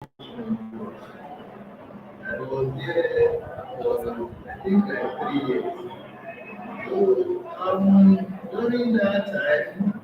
I was there for I think like 3 years. So during that time,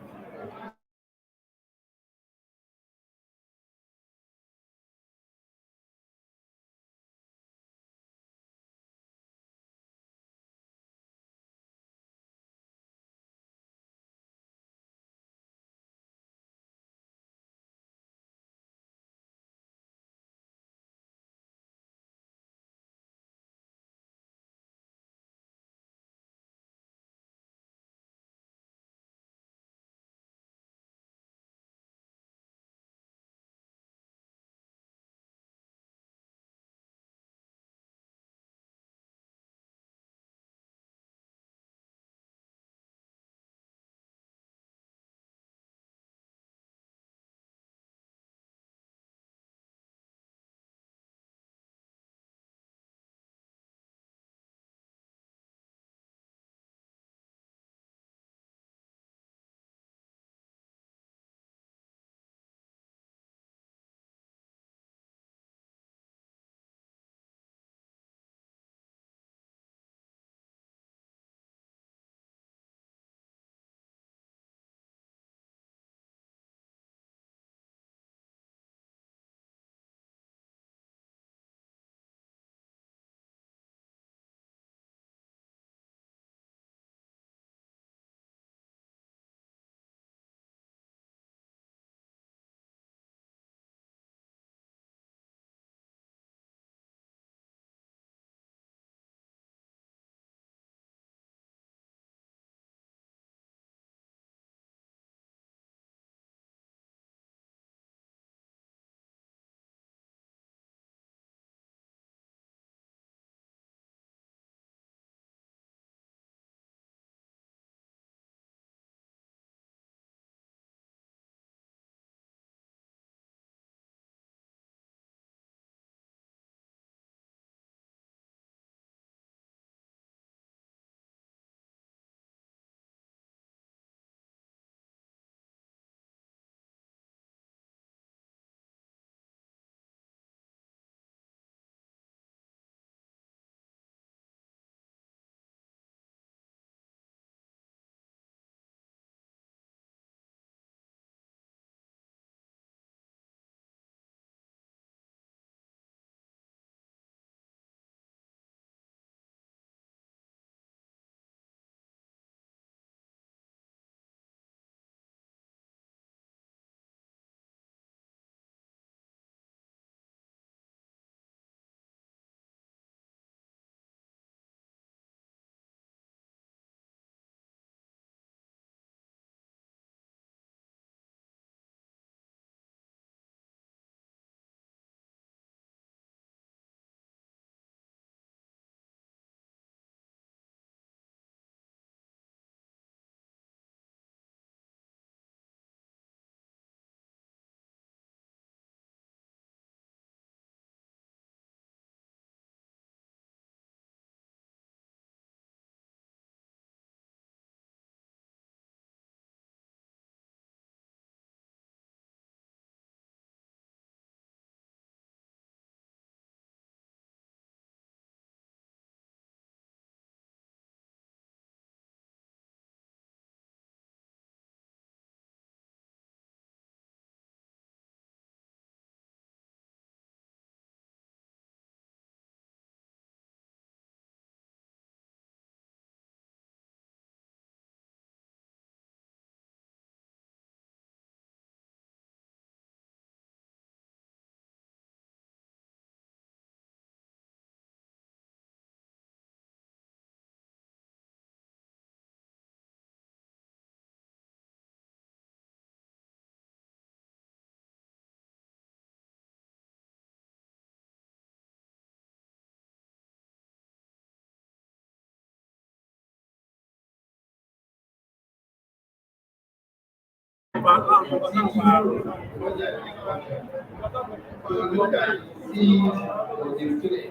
so look at see what you today.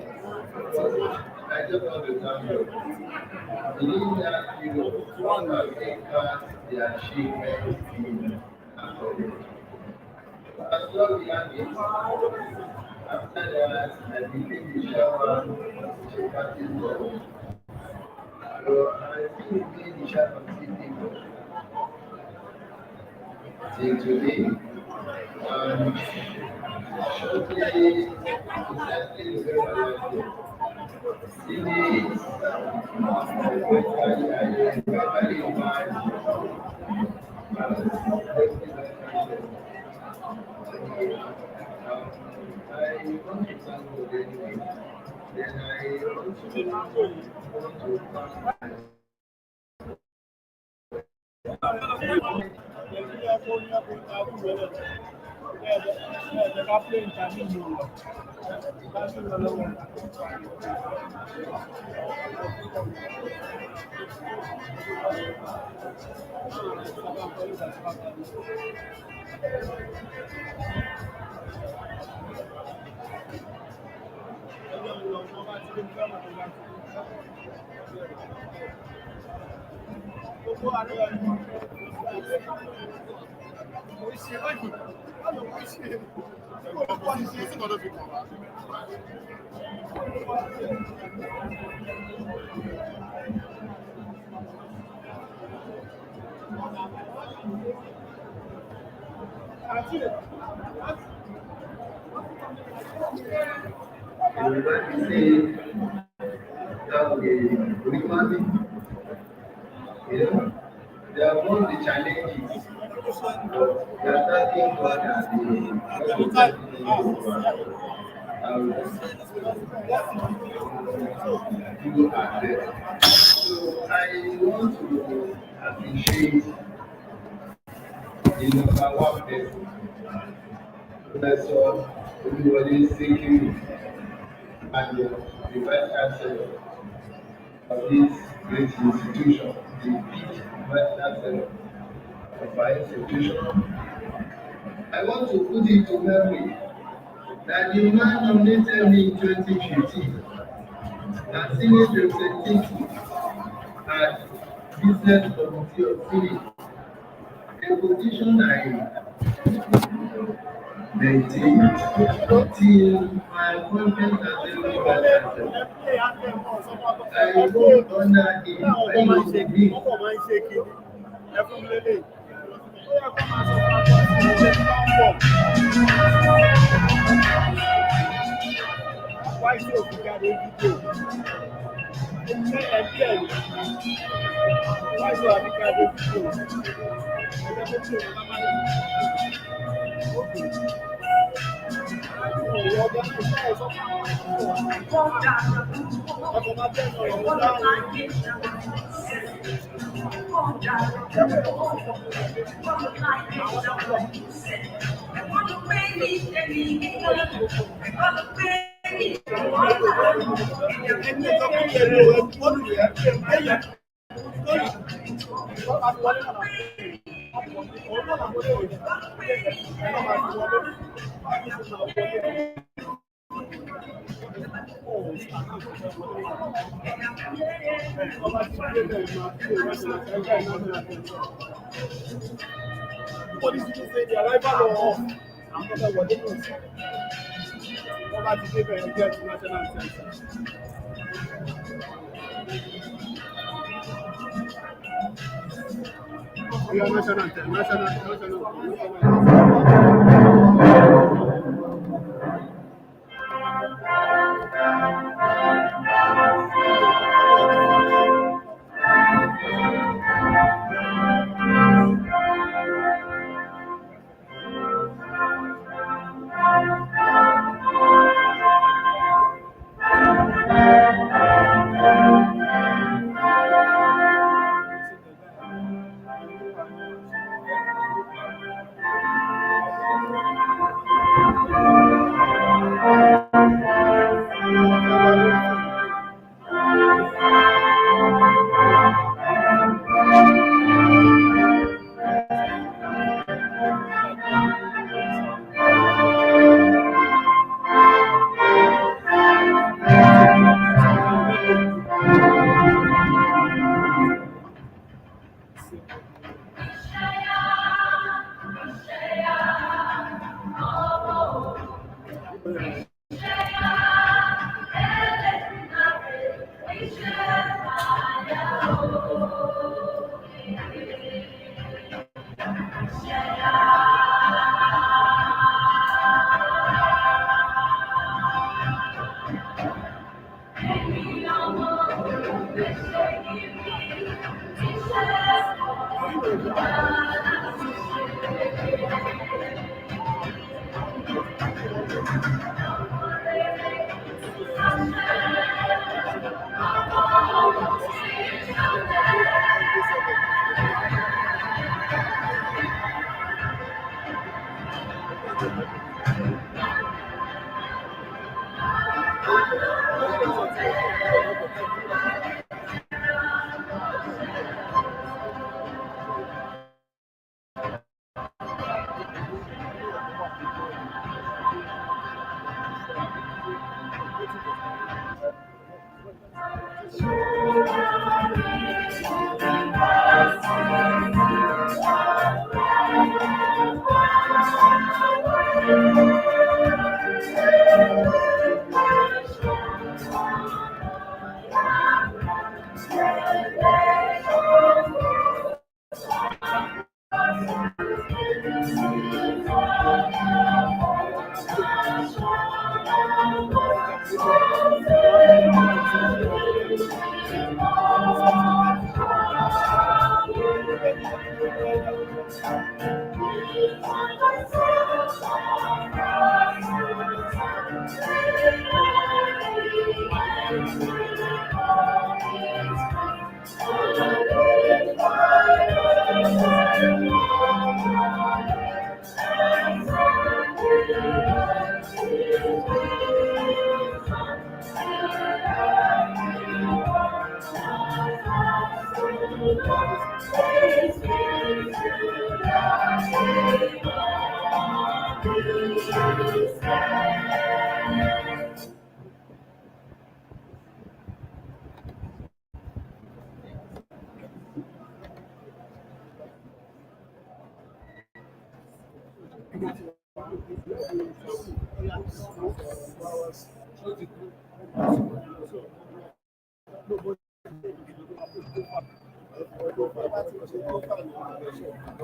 I just want to tell you, within that period, what have entered the achievement in Africa? As well, we are showers, I believe the shower should practice God. So I still believe the shower practicing God till today. And shortly, recently, we were like, in the I want to thank God anyway. Then I also want to thank everybody say that we remember, you know, they are all the challenges, but they are thanking God that the God will continue to do our best. So I want to appreciate the number one person, Professor Oluwole Sekiru, and the Vice Chancellor of this great institution, the big Vice Chancellor of our institution. I want to put it to memory that the man nominated me in 2015 as Senate representative at Business Committee of Senate, a position I maintained till my appointment as a Vice Chancellor. I worked under him when he was with me.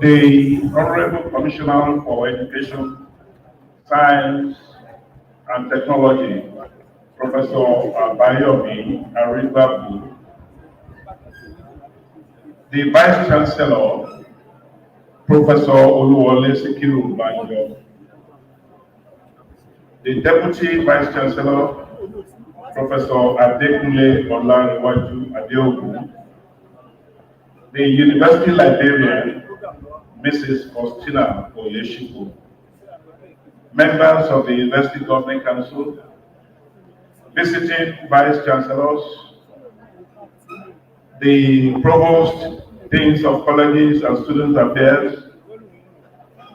The Honorable Commissioner for Education, Science and Technology, Professor Abayomi Aribabu, the Vice Chancellor, Professor Oluwole Sikiru Banjo, the Deputy Vice Chancellor, Professor Adekunle Olanrewaju Adeogun, the University Librarian, Mrs. Faustina Oyeshiku, members of the University Governing Council, visiting Vice Chancellors, the Provost, Deans of Colleges and Student Affairs,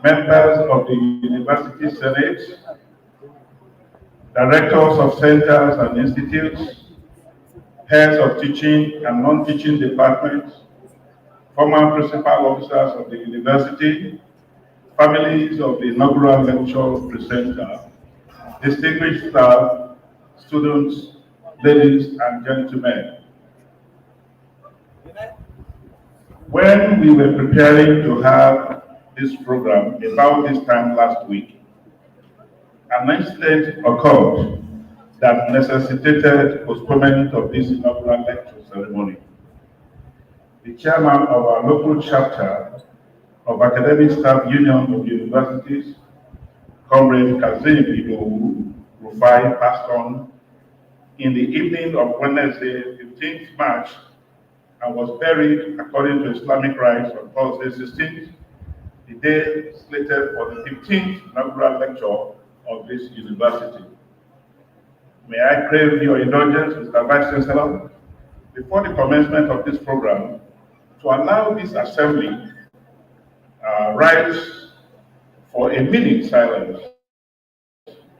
members of the University Senate, directors of centers and institutes, heads of teaching and non-teaching departments, former principal officers of the university, families of the inaugural lecture presenter, distinguished staff, students, ladies and gentlemen. When we were preparing to have this program about this time last week, an incident occurred that necessitated postponement of this inaugural lecture ceremony. The chairman of our local chapter of Academic Staff Union of Universities, Comrade Kazim Idowu Rufai, passed on in the evening of Wednesday, 15th March, and was buried according to Islamic rites on Thursday, 16th, the day slated for the 15th inaugural lecture of this university. May I crave your indulgence, Mr. Vice Chancellor, before the commencement of this program, to allow this assembly rise for a minute silence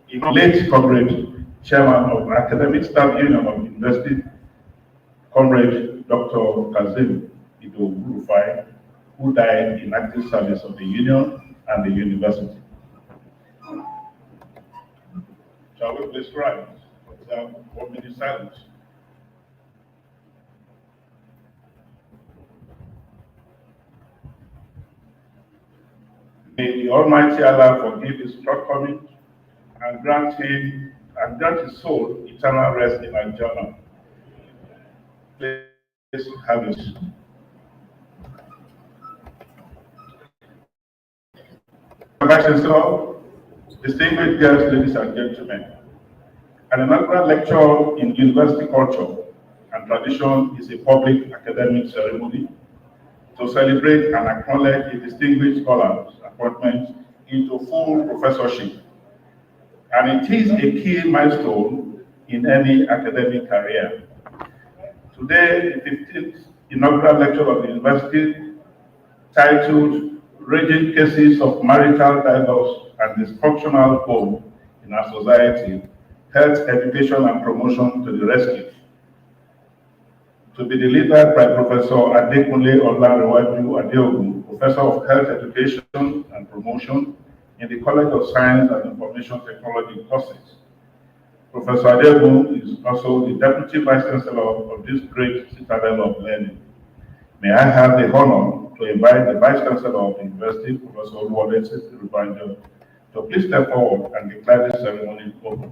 in late Comrade Chairman of Academic Staff Union of University, Comrade Dr. Kazim Idowu Rufai, who died in active service of the Union and the University. Shall we please rise? Observe 1 minute silence. May the Almighty Allah forgive his shortcomings and grant his soul eternal rest in Al-Jannah. Please have it. Vice Chancellor, Distinguished guests, ladies and gentlemen, an inaugural lecture in university culture and tradition is a public academic ceremony to celebrate and acknowledge a distinguished scholar's appointment into full professorship. And it is a key milestone in any academic career. Today, the 15th inaugural lecture of the university, titled Raging Cases of Marital Divorce and Dysfunctional Home in Our Society, Health Education and Promotion to the Rescue, to be delivered by Professor Adekunle Olanrewaju Adeogun, Professor of Health Education and Promotion in the College of Science and Information Technology courses. Professor Adeogun is also the Deputy Vice Chancellor of this great citadel of learning. May I have the honor to invite the Vice Chancellor of the University, Professor Olanrewaju, to please step forward and declare this ceremony open.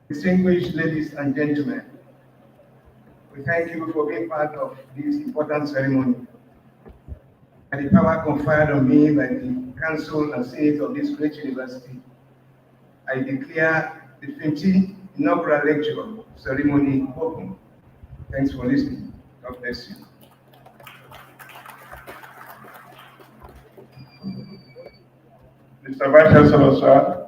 Distinguished ladies and gentlemen, we thank you for being part of this important ceremony. And the power conferred on me by the Council and Senate of this great university, I declare the 15th inaugural lecture ceremony open. Thanks for listening. God bless you. Mr. Vice Chancellor, sir,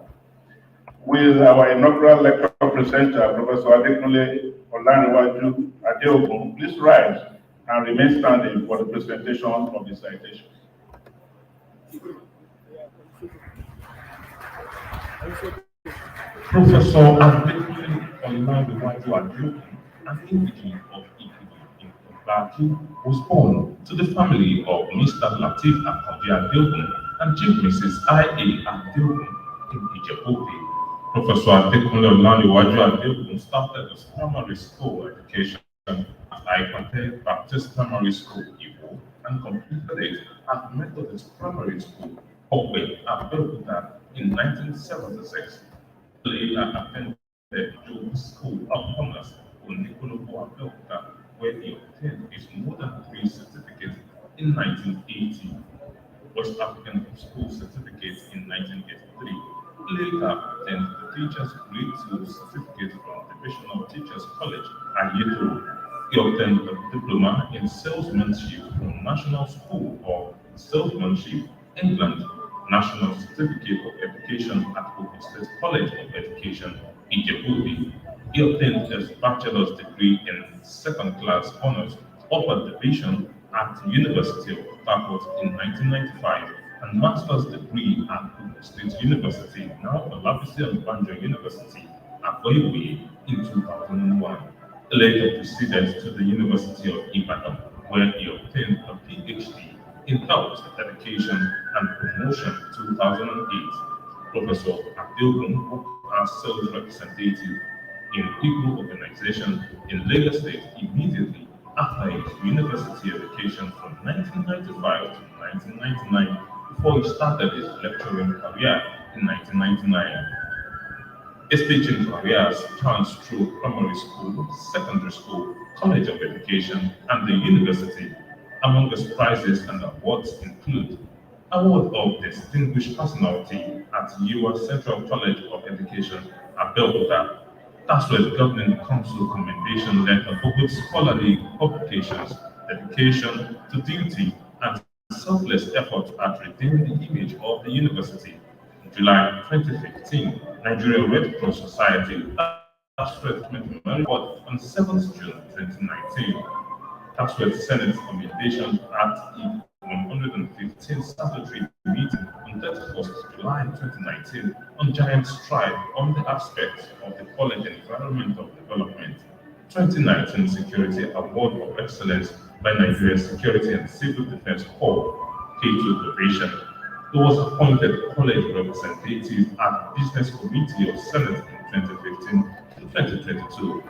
with our inaugural lecture presenter, Professor Adekunle Olanrewaju Adeogun, please rise and remain standing for the presentation of the citations. Professor Adekunle Olanrewaju Adeogun, an indigenous of Ikiti in Ogbaki, was born to the family of Mr. Lateef Akonde Adeogun and Chief Mrs. I.A. Adeogun in Ijebu. Professor Adekunle Olanrewaju Adeogun started his primary school education at Adekunle Baptist Primary School, Iwo, and completed it at Methodist Primary School, Ogbe, Abeokuta, in 1976. Later attended Jones School of Commerce, Onikolobo, Abeokuta, where he obtained his Modern Degree certificate in 1980. West African School certificate in 1983. Later obtained the Teachers Grade 2 certificate from Divisional Teachers College, Ayetoro. He obtained a diploma in salesmanship from National School of Salesmanship, England, National Certificate of Education at Open State College of Education, Ijebu. He obtained his bachelor's degree in second class honors, upper division at the University of Port Harcourt in 1995 and master's degree at Open State University, now Olabisi Obanjo University, at Oiwe in 2001. Later proceeded to the University of Ibadan, where he obtained a PhD in Health Education and Promotion 2008. Professor Adeogun worked as sales representative in people organization in Lagos State immediately after his university education from 1995 to 1999 before he started his lecturing career in 1999. His teaching career spans through primary school, secondary school, college of education, and the university. Among his prizes and awards include Award of Distinguished Personality at US Central College of Education, Abeokuta. That's where the Governing Council Commendation Letter for good scholarly publications, dedication to duty, and selfless effort at redeeming the image of the university. In July 2015, Nigeria Red Cross Society Ashford Memorial on 7th June 2019. Ashford Senate commendation at the 115th statutory meeting on 31st July 2019 on giant strike on the aspects of the college environmental development. 2019 Security Award of Excellence by Nigeria Security and Civil Defense Corps, K2 Division. He was appointed college representative at Business Committee of Senate in 2015 to 2022.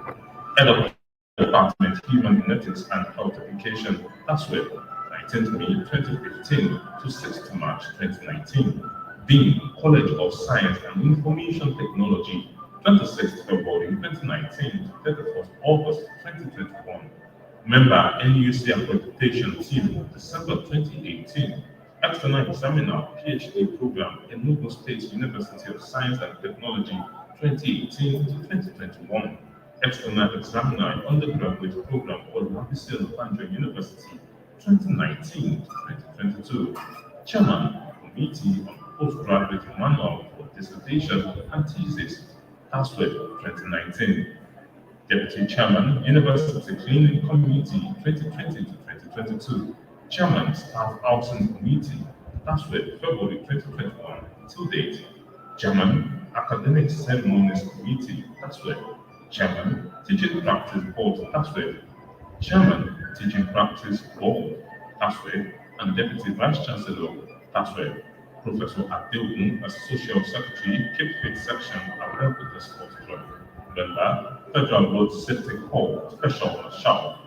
Head of Department Human Genetics and Health Education, that's where 19th May 2015 to 6th March 2019. Dean, College of Science and Information Technology, 26th February 2019 to 31st August 2021. Member NUC Accreditation Team, December 2018. External Examiner, PhD Program, Enugu State University of Science and Technology, 2018 to 2021. External Examiner, Undergraduate Program, Olanrewaju University, 2019 to 2022. Chairman, Committee on Postgraduate Manual for Dissertation and Thesis, TASWEB, 2019. Deputy Chairman, University Cleaning Committee 2020 to 2022. Chairman, Staff Housing Committee, TASWEB, February 2021 till date. Chairman, Academic Ceremonies Committee, TASWEB. Chairman, Teaching Practice Board, TASWEB. Chairman, Teaching Practice Board, TASWEB, and Deputy Vice Chancellor, TASWEB. Professor Adeogun as Social Secretary, Cape Faith Section, Adekunle Sports Club. Member, Federal Road Safety Corps, Special Marshal.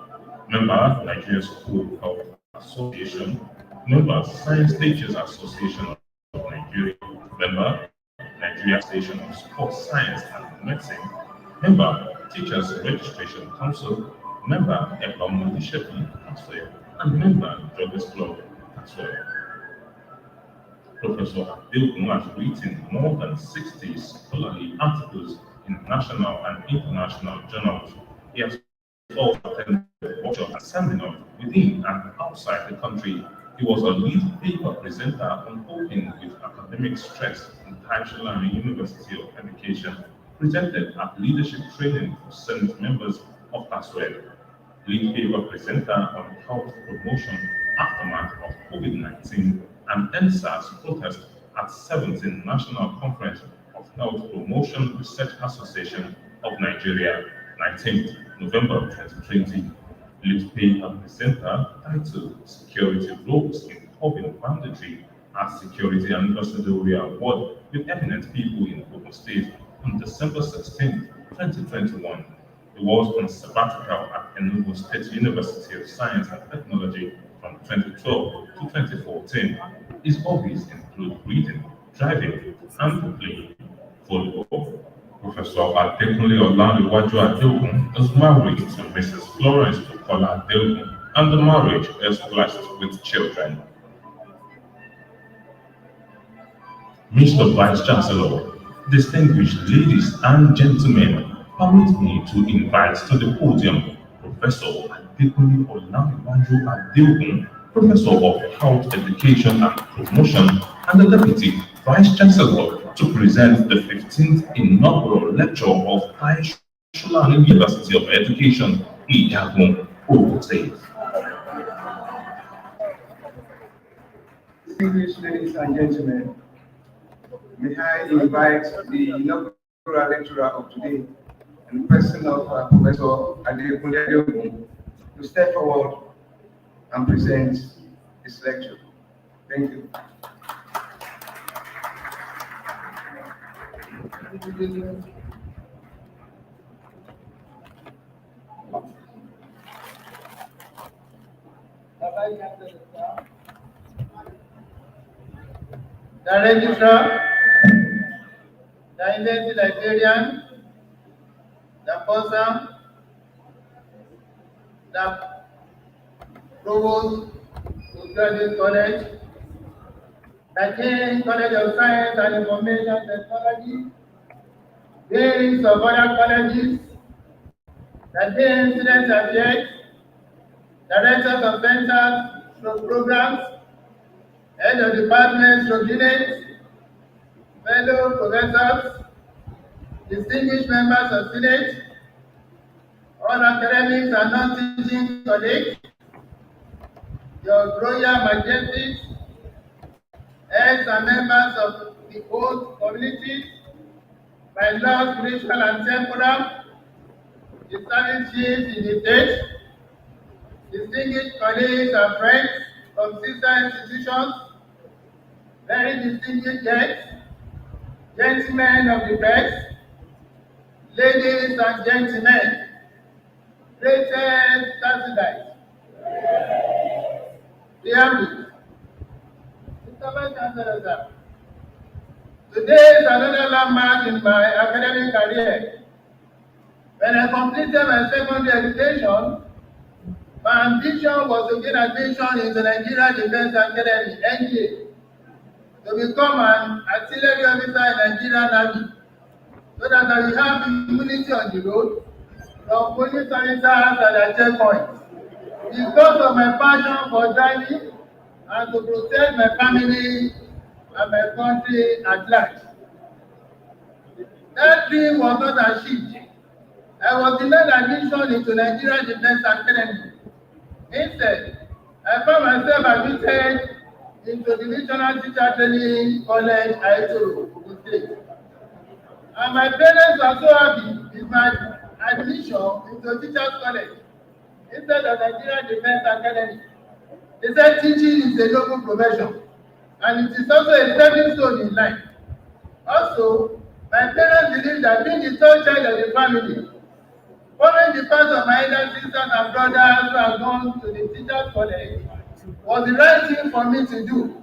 Member, Nigeria School Health Association. Member, Science Teachers Association of Nigeria. Member, Nigeria Station of Sports Science and Medicine. Member, Teachers Registration Council. Member, Economic Shepherd Council. And member, Joggers Club Council. Professor Adeogun has written more than 60 scholarly articles in national and international journals. He has also attended workshops and seminars within and outside the country. He was a lead paper presenter on coping with academic stress in Taishalani University of Education, presented at leadership training for Senate members of TASWEB. Lead paper presenter on health promotion aftermath of COVID-19 and NSAS protest at 17th National Conference of Health Promotion Research Association of Nigeria, 19th November 2020. Lead paper presenter titled Security Roles in Curbing Banditry at Security Ambassadorial Award with Eminent People in Ogun State on December 16, 2021. He was on sabbatical at Enugu State University of Science and Technology from 2012 to 2014. His hobbies include reading, driving, and playing volleyball. Professor Adekunle Olanrewaju Adeogun is married to Mrs. Florence Bukola Adeogun, and the marriage is blessed with children. Mr. Vice Chancellor, distinguished ladies and gentlemen, permit me to invite to the podium Professor Adekunle Olanrewaju Adeogun, Professor of Health Education and Promotion, and the Deputy Vice Chancellor to present the 15th inaugural lecture of Taishalani University of Education, Ijagun, Ogun State. Distinguished ladies and gentlemen, may I invite the inaugural lecturer of today, in the person of Professor Adekunle to step forward and present his lecture. Thank you. The registrar, the University Librarian, the bursar, the provost of Graduate College, the Dean College of Science and Information Technology, deans of other colleges, the dean student affairs, directors of centers, programs, head of departments, units, fellow professors, distinguished members of Senate, all academics and non-teaching colleagues, your Royal Majesties, heads and members of the old communities, my Lord, spiritual and temporal, the serving chiefs in the state, distinguished colleagues and friends from sister institutions, very distinguished guests, gentlemen of the press, ladies and gentlemen, greatest Saturday, preamble. Mr. Vice Chancellor, sir, Today is another landmark in my academic career. When I completed my secondary education, my ambition was to gain admission into Nigeria Defense Academy, NDA, to become an artillery officer in Nigerian Army, so that I will have immunity on the road from police officers at their checkpoints. Because of my passion for driving and to protect my family and my country at large. That dream was not achieved. I was denied admission into Nigeria Defense Academy. Instead, I found myself admitted into the National Teacher Training College, Adeogun, Ogun State. And my parents were so happy with my admission into Teachers College instead of Nigeria Defense Academy. They said teaching is a noble profession and it is also a stepping stone in life. Also, my parents believe that being the third child of the family, following the path of my elder sisters and brothers who have gone to the Teachers College, was the right thing for me to do.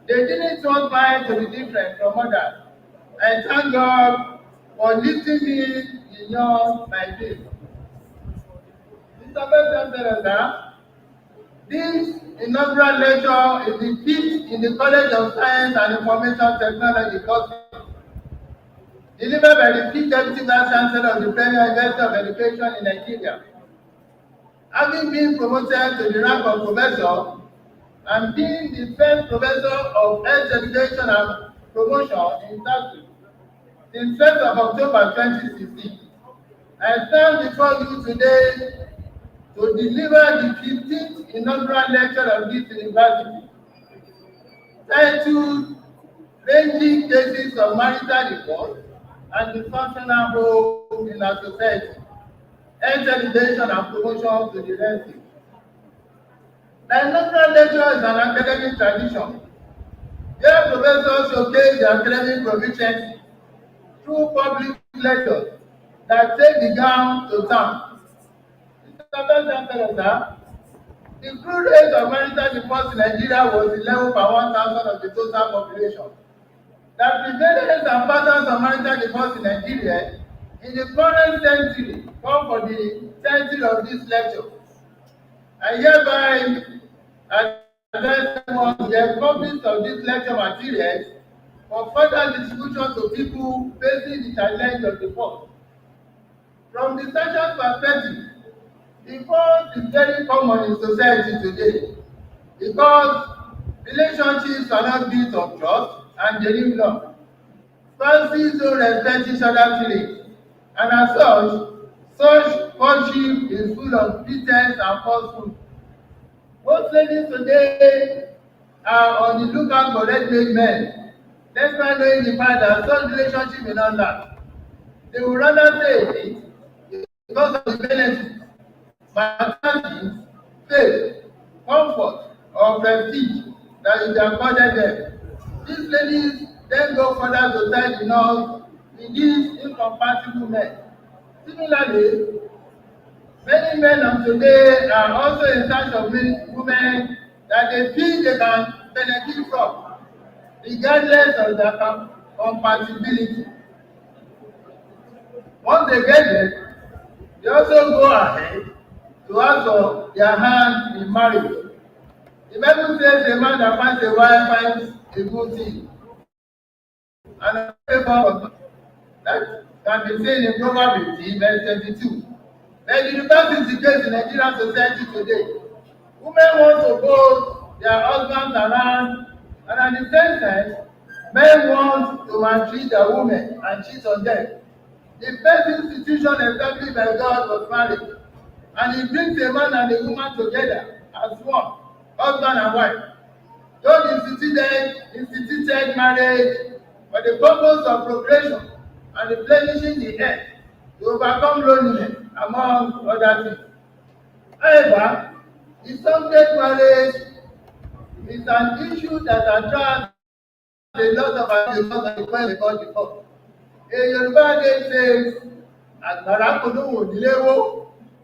They didn't want mine to be different from others. I thank God for lifting me beyond my dream. Mr. President, this inaugural lecture is the fifth in the College of Science and Information Technology course, delivered by the fifth Deputy Vice Chancellor of the Premier University of Education in Nigeria. Having been promoted to the rank of professor and being the first professor of health education and promotion in Turkey since 1st of October 2016, I stand before you today to deliver the 15th inaugural lecture of this university, titled Ranging Cases of Marital Divorce and Dysfunctional Home in our Society, Health Education and Promotion to the Rescue. The inaugural lecture is an academic tradition, where professors showcase their academic proficiency through public lectures that take the gown to town. The crude rate of marital divorce in Nigeria was 11 per 1,000 of the total population. The prevalence and patterns of marital divorce in Nigeria in the current century come for the title of this lecture. I hereby address everyone to the copies of this lecture materials for further distribution to people facing the challenge of divorce. From the social perspective, divorce is very common in society today because relationships are not built on trust and genuine love. Spouses don't respect each other's feelings, and as such courtship is full of pretense and falsehood. Most ladies today are on the lookout for ready-made men, despite knowing the fact that such relationship may not last. They would rather stay in it because of the benefits, material, faith, comfort, or prestige that is accorded them. These ladies then go further to tie the knot with these incompatible men. Similarly, many men of today are also in search of women that they feel they can benefit from, regardless of their compatibility. Once they get there, they also go ahead to ask for their hand in marriage. The Bible says a man that finds a wife finds a good thing. And a favor that can be seen in Proverbs 15, verse 22. But the reverse is the case in Nigerian society today. Women want to hold their husbands around, and at the same time, men want to maltreat their women and cheat on them. The first institution established by God was marriage, and it brings a man and a woman together as one, husband and wife. God instituted marriage for the purpose of procreation and replenishing the earth to overcome loneliness, among other things. However, the subject marriage is an issue that attracts a lot of attention and the point before. A Yorùbá adage says, "Àgbàrá kò lóhùn onílé wó,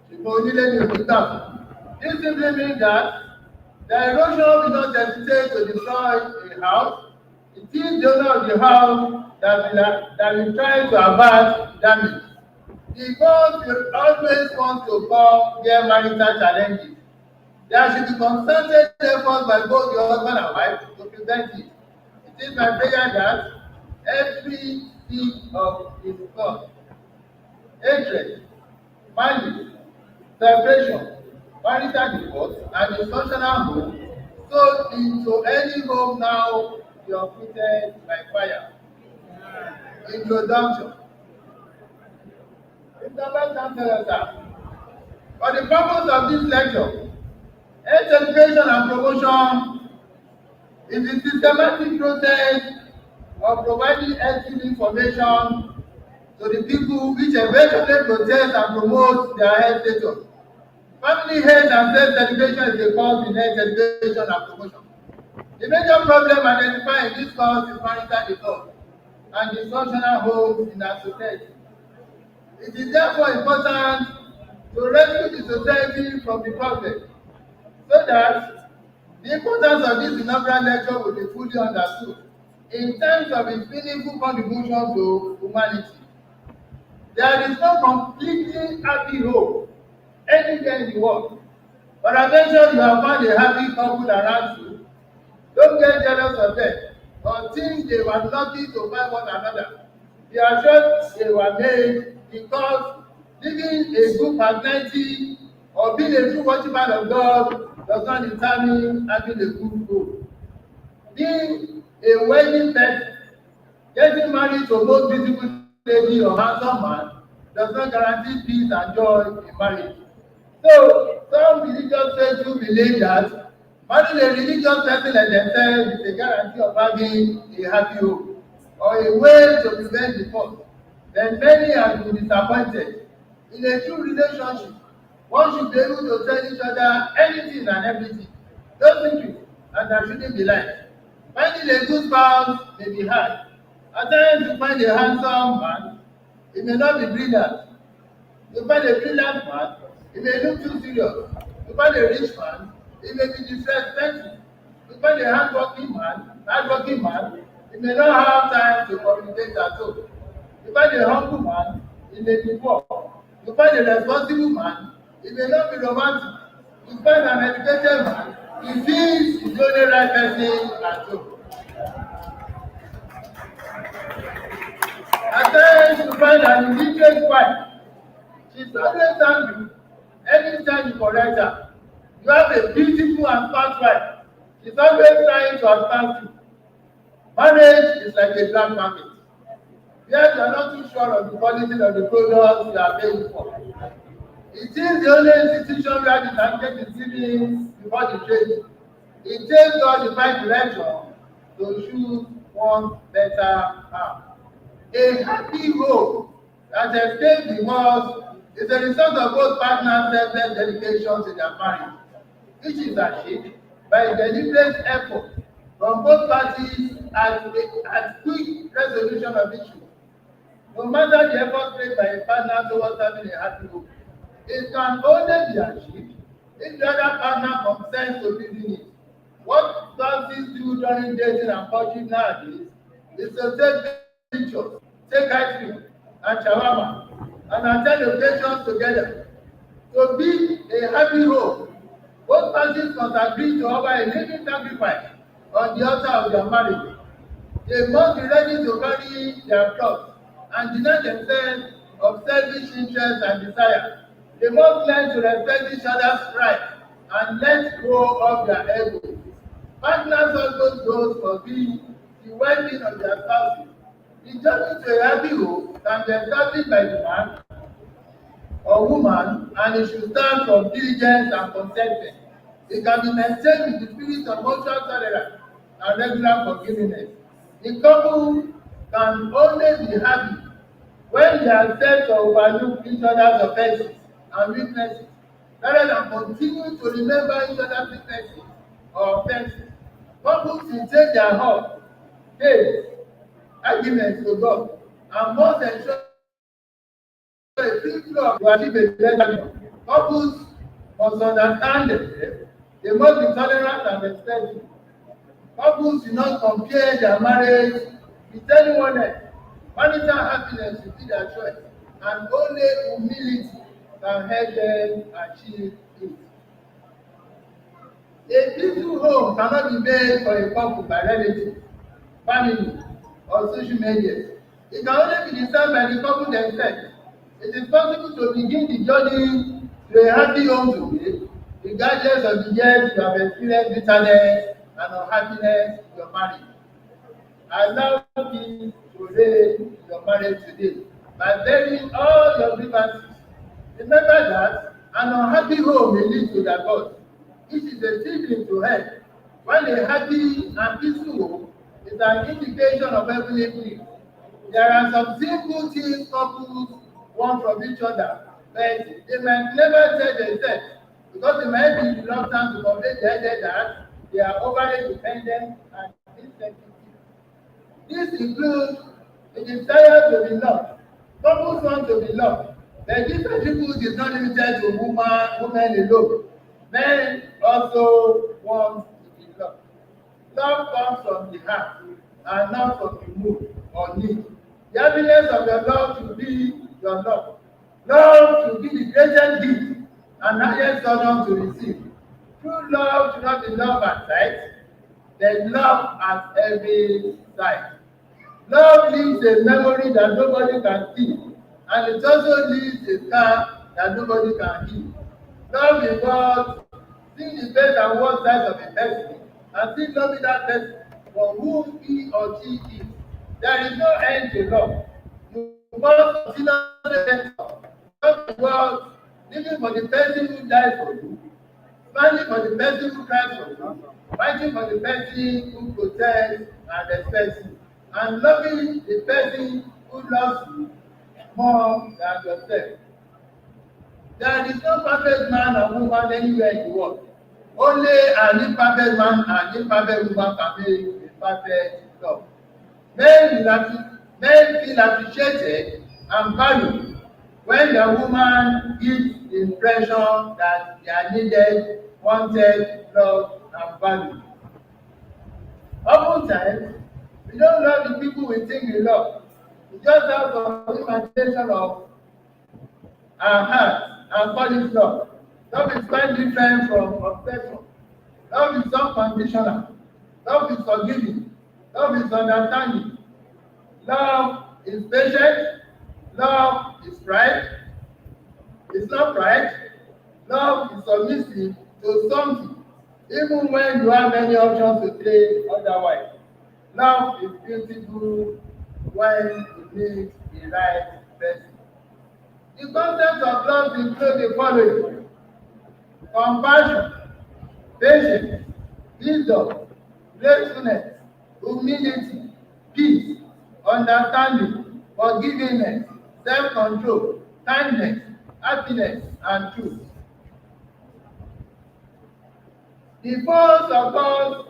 ṣùgbọ́n onílé ni òní gbà fún." This simply means that the erosion will not hesitate to destroy a house. It is the owner of the house that will try to avert damage. Because you always want to come their marital challenges, there should be concerted efforts by both the husband and wife to prevent it. It is my prayer that every seed of discord, hatred, malice, separation, marital divorce, and dysfunctional home sold into any home now be uprooted by fire. Introduction. For the purpose of this lecture, health education and promotion is the systematic process of providing healthful information to the people which eventually protect and promote their health status. Family health and self education is a course in health education and promotion. The major problem identified in this course is marital divorce and dysfunctional homes in our society. It is therefore important to rescue the society from the problem so that the importance of this inaugural lecture will be fully understood in terms of its meaningful contribution to humanity. There is no completely happy home anywhere in the world. But attention, you have found a happy couple around you. Don't get jealous of them or think they were lucky to find one another. Be assured they were made because living a good personality or being a true worshiper of God does not determine having a good goal. Being a wedding person, getting married to a most beautiful lady or handsome man does not guarantee peace and joy in marriage. So, some religious faithful believe that marrying a religious person like themselves is a guarantee of having a happy home or a way to prevent divorce. Then many have been disappointed. In a true relationship, one should be able to tell each other anything and everything. Don't think it, and that shouldn't be like. Finding a good spouse may be hard. At times you find a handsome man, it may not be brilliant. You find a brilliant man, it may look too serious. You find a rich man, it may be disrespectful. You find a hardworking man, it may not have time to communicate at all. You find a humble man, it may be poor. You find a responsible man, it may not be romantic. You find an educated man, he feels he's the only right person at home. At times you find an illiterate wife. She's always angry anytime you correct her. You have a beautiful and smart wife. She's always trying to advance you. Marriage is like a black market. Yet you are not too sure of the quality of the products you are paying for. It is the only institution where the market is living before the trading. It takes God divine direction to choose one better path. A happy home that escapes divorce is a result of both partners' selfless dedication to their marriage, which is achieved by a deliberate effort from both parties at quick resolution of issues. No matter the effort made by a partner towards having a happy home, it can only be achieved if the other partner consents to living it. What spouses do during dating and courtship nowadays is to take pictures, take ice cream and shawarma, and attend occasions together. To be a happy home, both parties must agree to offer a living sacrifice on the altar of their marriage. They must be ready to carry their cross and deny themselves of selfish interests and desire. They must learn to respect each other's right and let go of their ego. Partners also goals must be the well-being of their spouses. The journey to a happy home can be established by the man or woman, and it should start from diligence and contentment. It can be maintained with the spirit of mutual tolerance and regular forgiveness. The couple can only be happy when they accept or overlook each other's offenses and weaknesses, rather than continue to remember each other's weaknesses or offenses. Couples will take their hurt, pain, arguments to God, and must ensure a free flow to achieve a better union. Couples must understand themselves. They must be tolerant and respectful. Couples do not compare their marriage with anyone else. Marital happiness should be their choice, and only humility can help them achieve it. A peaceful home cannot be made for a couple by relatives, family, or social media. It can only be designed by the couple themselves. It is possible to begin the journey to a happy home today, regardless of the years you have experienced bitterness and unhappiness in your marriage. Allow peace to reign in your marriage today by burying all your grievances. Remember that an unhappy home may lead to divorce, which is a sibling to hell, while a happy and peaceful home is an indication of heavenly bliss. There are some simple things couples want from each other, but they might never tell themselves because they might be reluctant to convey the idea that they are overly dependent and insensitive. This includes the desire to be loved. Couples want to be loved. But this attribute is not limited to women alone. Men also want to be loved. Love comes from the heart and not from the mood or need. The happiness of your love should be your love. Love should be the greatest gift and highest honor to receive. True love should not be love at sight, but love at every side. Love leaves a memory that nobody can keep, and it also leaves a scar that nobody can heal. Love involves seeing the best and worst sides of a person and still loving that person for whom he or she is. There is no end to love. You must consider the love. Love involves living for the person who died for you, smiling for the person who cries for you, fighting for the person who protects and respects you, and loving the person who loves you more than yourself. There is no perfect man or woman anywhere in the world. Only an imperfect man and imperfect woman can make a perfect love. Men feel appreciated and valued when the woman gives the impression that they are needed, wanted, loved, and valued. Oftentimes, we don't love the people we think we love. We just have some imagination of our heart and call it love. Love is quite different from obsession. Love is unconditional. Love is forgiving. Love is understanding. Love is patient. Love is pride. It's not pride. Love is submissive to something, even when you have many options to say otherwise. Love is beautiful when you meet the right person. The concept of love includes the following: compassion, patience, wisdom, gratefulness, humility, peace, understanding, forgiveness, self-control, kindness, happiness, and truth. Divorce occurs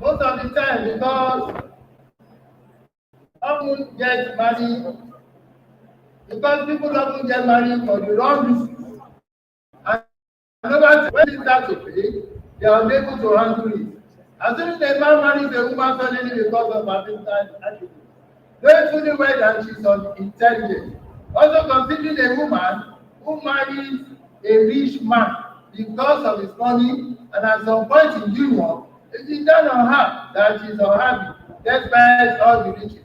most of the time because people often get married for the wrong reasons. And another when they start to pay, they are unable to handle it. As soon as a man marries a woman suddenly because of her physical attributes, knowing fully well that she's unintelligent. Also considering a woman who marries a rich man because of his money, and at some point in union, it is done on her that she is unhappy despite all the riches.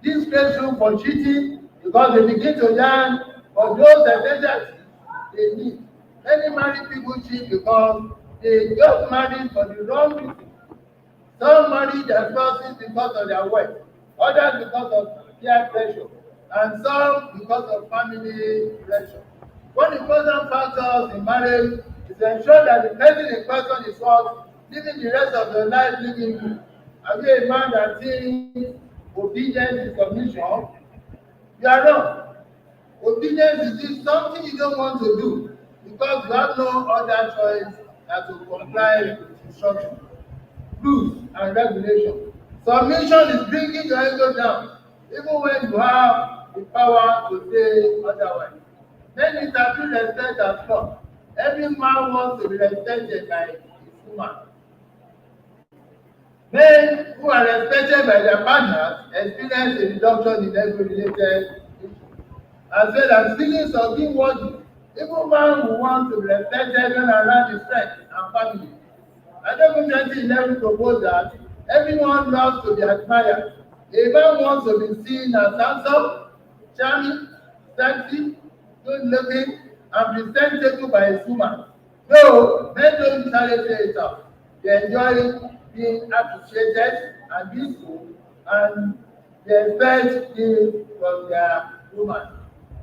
This creates room for cheating because they begin to yearn for those essential they need. Many married people cheat because they just married for the wrong reason. Some marry their spouses because of their wealth, others because of peer pressure, and some because of family pressure. One important factor in marriage is to ensure that the person in question is what living the rest of their life living good. Are you a man that thinks obedience is submission? You are wrong. Obedience is just something you don't want to do because you have no other choice than to comply with instructions, rules, and regulations. Submission is bringing your ego down, even when you have the power to say otherwise. Many interpret respect as love. Every man wants to be respected by his woman. Men who are respected by their partners experience a reduction in ego-related issues, as well as feelings of being worthy. Even man who wants to be respected when around his friends and family. Adekunle 2011 proposed that everyone loves to be admired. A man wants to be seen as handsome, charming, sexy, good-looking, and presentable by his woman. No, men don't usually say it out. They enjoy being appreciated and useful, and they expect things from their woman.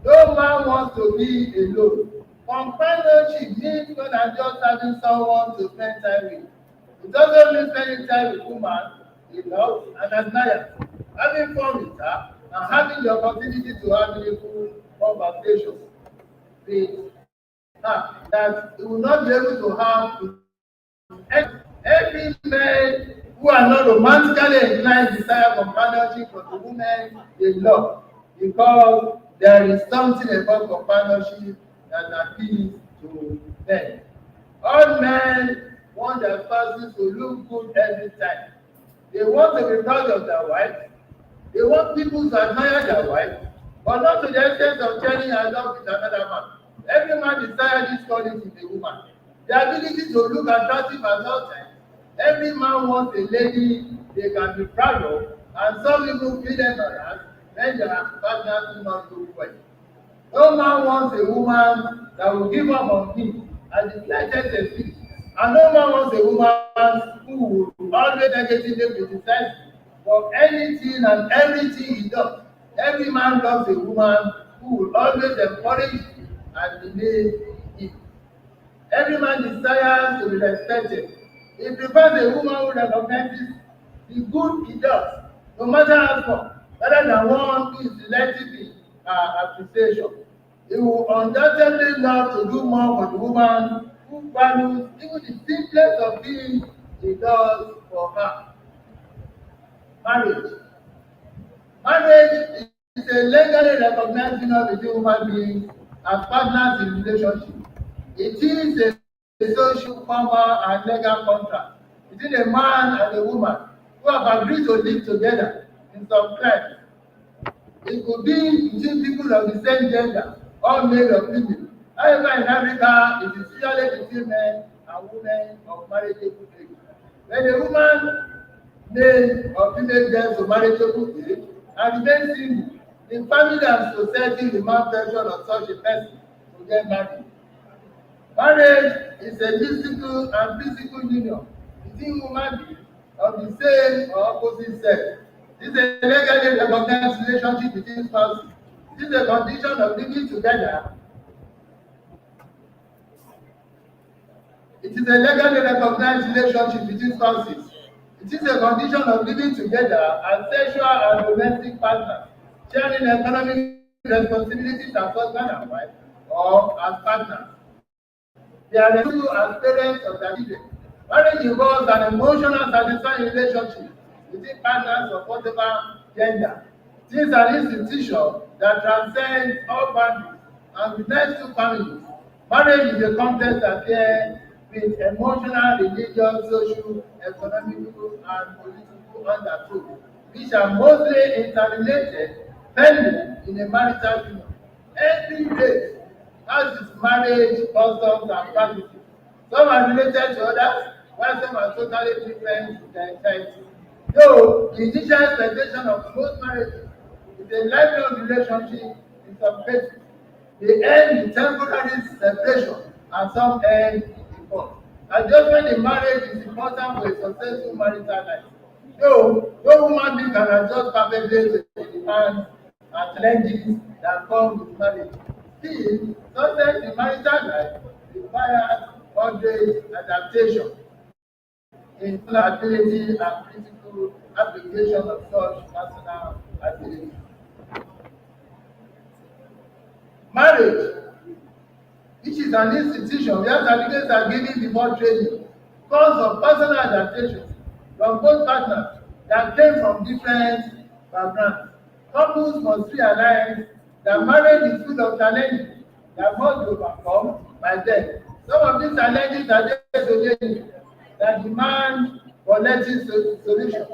No man wants to be alone. Companionship means more than just having someone to spend time with. It also means spending time with woman you love and admire, having fun with her, and having the opportunity to have meaningful conversations with her that you will not be able to have with every man who are not romantically inclined desire companionship for the women they love, because there is something about companionship that appeals to them. All men want their spouses to look good every time. They want to be proud of their wife. They want people to admire their wife, but not to the extent of sharing her love with another man. Every man desires this quality in a woman. The ability to look attractive at all times. Every man wants a lady they can be proud of, and some people feel embarrassed when their partners do not look well. No man wants a woman that will give up on him at the slightest excuse. And no man wants a woman who will always negatively criticize him for anything and everything he does. Every man loves a woman who will always encourage him and believe in him. Every man desires to be respected. He prefers a woman who recognizes the good he does, no matter how small, rather than one who is selective in appreciation. He will undoubtedly love to do more for the woman who values even the simplest of things he does for her. Marriage. Marriage is a legally recognized union between human beings as partners in relationship. It is a social, formal, and legal contract between a man and a woman who have agreed to live together in some terms. It could be between people of the same gender, or male or female. However, in Africa, it is usually between men and women of marriageable age. When a woman, male or female, gets to marriageable age and remains single, the family and society demand pressure on such a person to get married. Marriage is a mystical and physical union between human beings of the same or opposite sex. This is a legally recognized relationship between spouses. This is a condition of living together. It is a legally recognized relationship between spouses. It is a condition of living together as sexual and domestic partners, sharing economic responsibilities as husband and wife, or as partners. They are responsible as parents of their children. Marriage involves an emotional, satisfying relationship between partners of whatever gender. It is an institution that transcends all boundaries and unites two families. Marriage is a complex affair with emotional, religious, social, economical, and political undertones, which are mostly interrelated, pending in a marital union. Every race has its marriage customs and practices. Some are related to others, while some are totally different in their entirety. Though the initial expectation of most marriages is a lifelong relationship in some cases, they end in temporary separation and some end in divorce. Adjustment in marriage is important for a successful marital life. Though no human being can adjust perfectly to the demands and challenges that come with marriage. Still, success in marital life requires moderate adaptation in ability and critical application of such personal ability. Marriage, which is an institution where certificates are given before training, calls for personal adaptations from both partners that came from different backgrounds. Couples must realize that marriage is full of challenges that must be overcome by them. Some of these challenges are day-to-day that demand collective solution.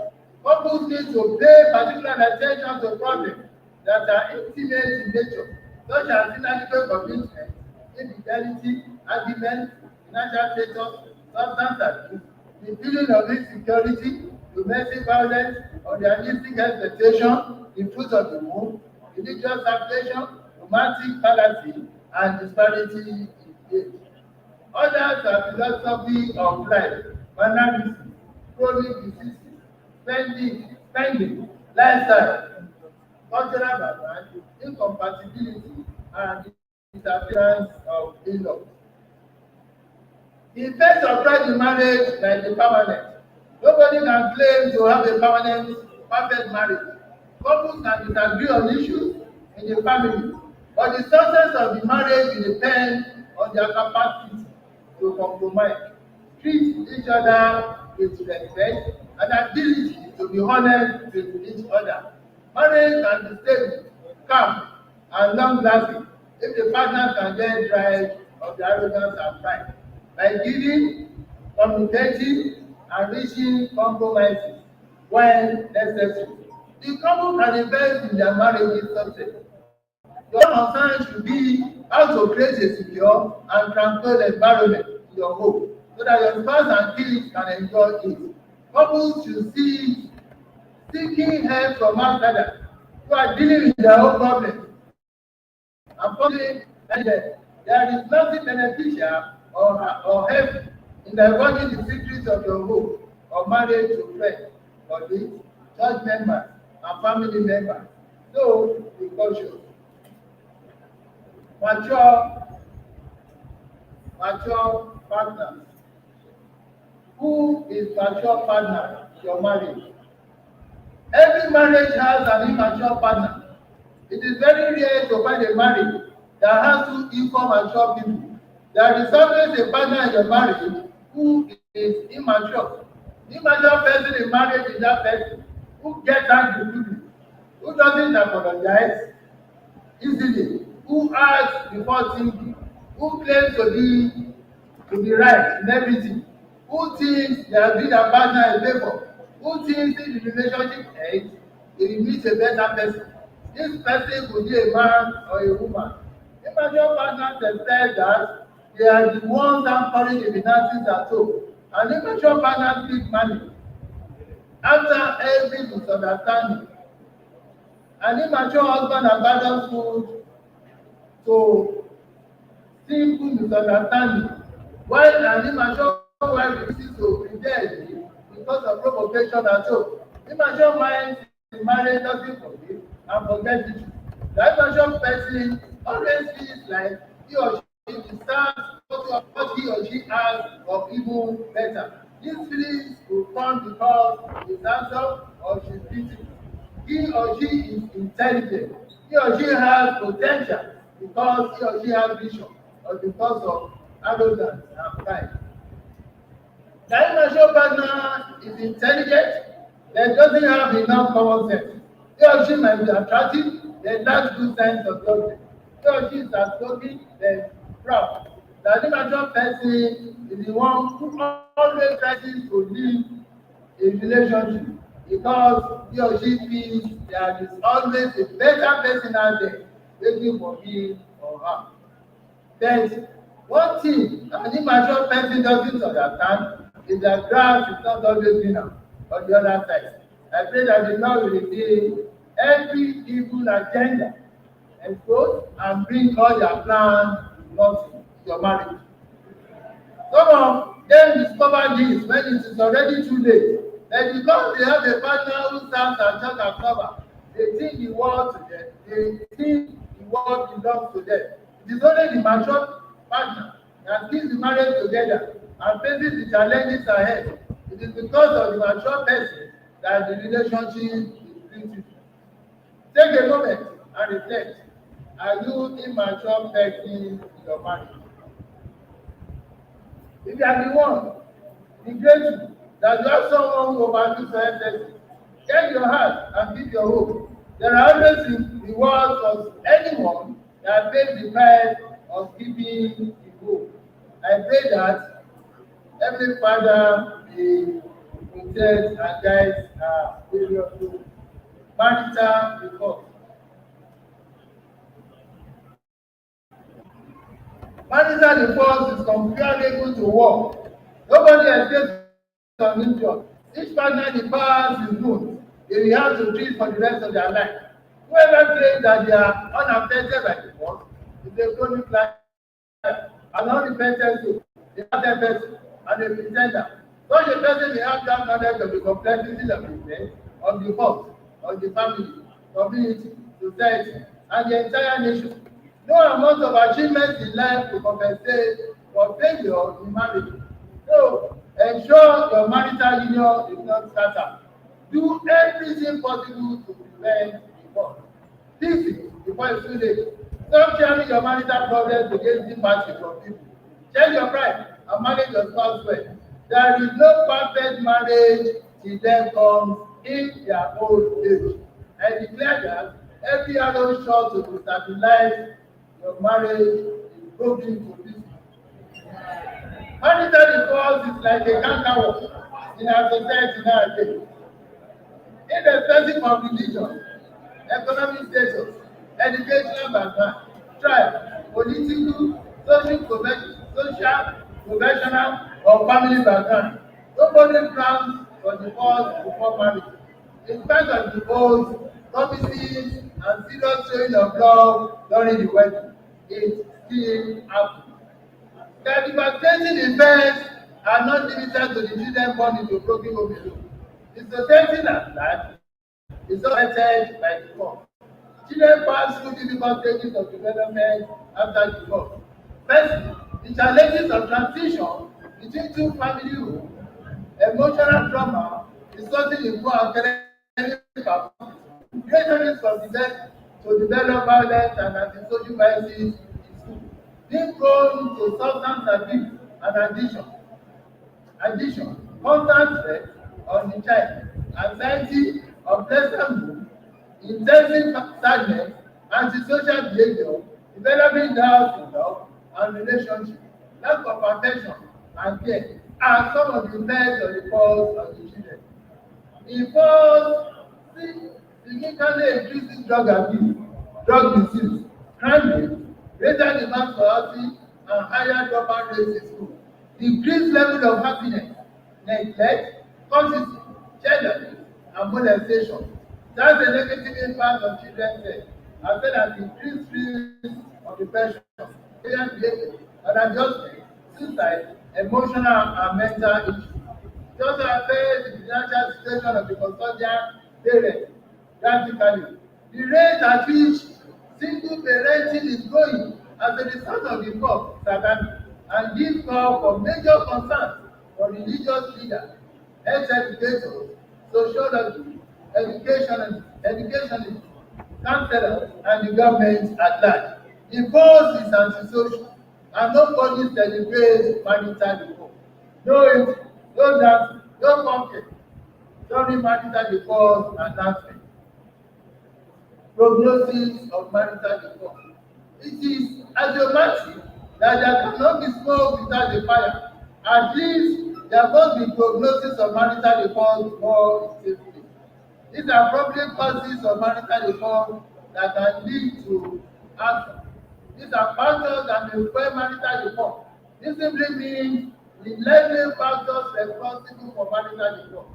Couples need to pay particular attention to problems that are intimate in nature, such as inadequate commitment, infidelity, arguments, financial status, substance abuse, the feeling of insecurity, domestic violence, unrealistic expectation, the fruit of the womb, religious affiliation, romantic fallacy, and disparity in age. Others are philosophy of life, mannerism, chronic diseases, spending, lifestyle, cultural background, incompatibility, and interference of in-laws. The effects of pride in marriage might be permanent. Nobody can claim to have a permanent, perfect marriage. Couples can disagree on issues in the family, but the success of the marriage will depend on their capacity to compromise, treat each other with respect, and ability to be honest with each other. Marriage can be stable, calm, and long-lasting if the partner can get rid of the arrogance and pride by giving, communicating, and reaching compromises when necessary. The couple can invest in their marriage's success. Your concern should be how to create a secure and tranquil environment in your home so that your spouse and kids can enjoy it. Couples should see seeking help from outsiders who are dealing with their own problems and following them. There is nothing beneficial or helpful in divulging the secrets of your home or marriage to friends, colleagues, church members, and family members. So be cautious. Mature, mature partners. Who is mature partner in your marriage? Every marriage has an immature partner. It is very rare to find a marriage that has two equal mature people. There is always a partner in your marriage who is immature. The immature person in marriage is that person who gets angry quickly, who doesn't apologize easily, who acts before thinking, who claims to be right in everything, who thinks they have been a partner in favor, who thinks if the relationship ends, they will meet a better person. This person could be a man or a woman. Immature partners expect that they are the ones anchoring the finances at home, and immature partners speak money after every misunderstanding. An immature husband abandons food to simple misunderstanding, while an immature wife refuses to prepare because of provocation at home. Immature minds in marriage doesn't forgive and forget issues. The immature person always feels like he or she deserves what he or she has or even better. These feelings will come because he's handsome or she's beautiful. He or she is intelligent. He or she has potential because he or she has vision or because of arrogance and pride. The immature partner is intelligent, but doesn't have enough common sense. He or she might be attractive, but lacks good sense of judgment. He or she is outspoken, but proud. The immature person is the one who always tries to live a relationship because he or she feels there is always a better person out there waiting for him or her. But one thing an immature person doesn't understand is that grass is not always greener on the other side. I pray that the Lord will reveal every evil agenda, expose and bring all their plans to nothing in your marriage. Some of them discover this when it is already too late. And because they have a partner who stands and shut and cover, they think the world to them. They think the world belongs to them. It is only the mature partner that keeps the marriage together and faces the challenges ahead. It is because of the mature person that the relationship is beautiful. Take a moment and reflect. Are you immature person in your marriage? If you are the one, be grateful that you have someone who overlooks your excesses. Get your heart and keep your hope. There are always rewards for anyone that pays the price of keeping the hope. I pray that Heavenly Father may protect and guide various groups. Marital reform. Marital reform is comparable to war. Nobody escapes on injured. Each partner devours his wounds. They will have to treat for the rest of their life. Whoever claims that they are unaffected by divorce is a chronic liar, an unrepentant soul, a bad person, and a pretender. Such a person may have that knowledge of the complexities of the death, of the hurt, of the family, community, society, and the entire nation. No amount of achievements in life will compensate for failure in marriage. So, ensure your marital union is not scattered. Do everything possible to prevent divorce. Fix it before it's too late. Stop sharing your marital problems against sympathy from people. Check your pride and manage your spouse well. There is no perfect marriage till death comes in their old age. I declare that every arrow shot to destabilize your marriage is broken to pieces. Marital divorce is like a canker in our society nowadays. Irrespective of religion, economic status, educational background, tribe, political, professional, or family background. Nobody plans for divorce before marriage. In spite of divorce, promises, and serious showing of love during the wedding, it still happens. The devastating events are not limited to the children born into a broken home alone. The society at large is not affected by divorce. Children pass through difficult stages of development after divorce. Firstly, the challenges of transition between two family homes, emotional trauma, resulting in poor academic performance, creating risk of to develop violence and antisocial biases in school, being prone to substance abuse and addiction, constant threat on the child, anxiety, unpleasant mood, intensive sadness, antisocial behavior, developing doubts in love and relationship, lack of affection and care are some of the effects of the cause of the children. It falls significantly increases drug abuse, drug misuse, crime rate, greater demand for housing, and higher dropout rates in school. Decreased level of happiness, neglect, toxicity, child abuse, and molestation. That's a negative impact on children's health, as well as increased risk of depression, violent behavior, maladjustment, suicide, emotional and mental issues. It also affects the financial situation of the custodian parent drastically. The rate at which single parenting is growing as a result of the war is alarming, and this call for major concerns for religious leaders, health educators, sociology, educationists, counselors, and the government at large. The force is antisocial, and nobody celebrates marital divorce. No it, no dancing, no pumpkin during marital divorce announcement. Prognosis of marital divorce. It is axiomatic that there cannot be smoke without a fire. At least there must be prognosis of marital divorce before it takes place. These are probably causes of marital divorce that can lead to action. These are factors that may require marital divorce. This simply means the likely factors responsible for marital divorce.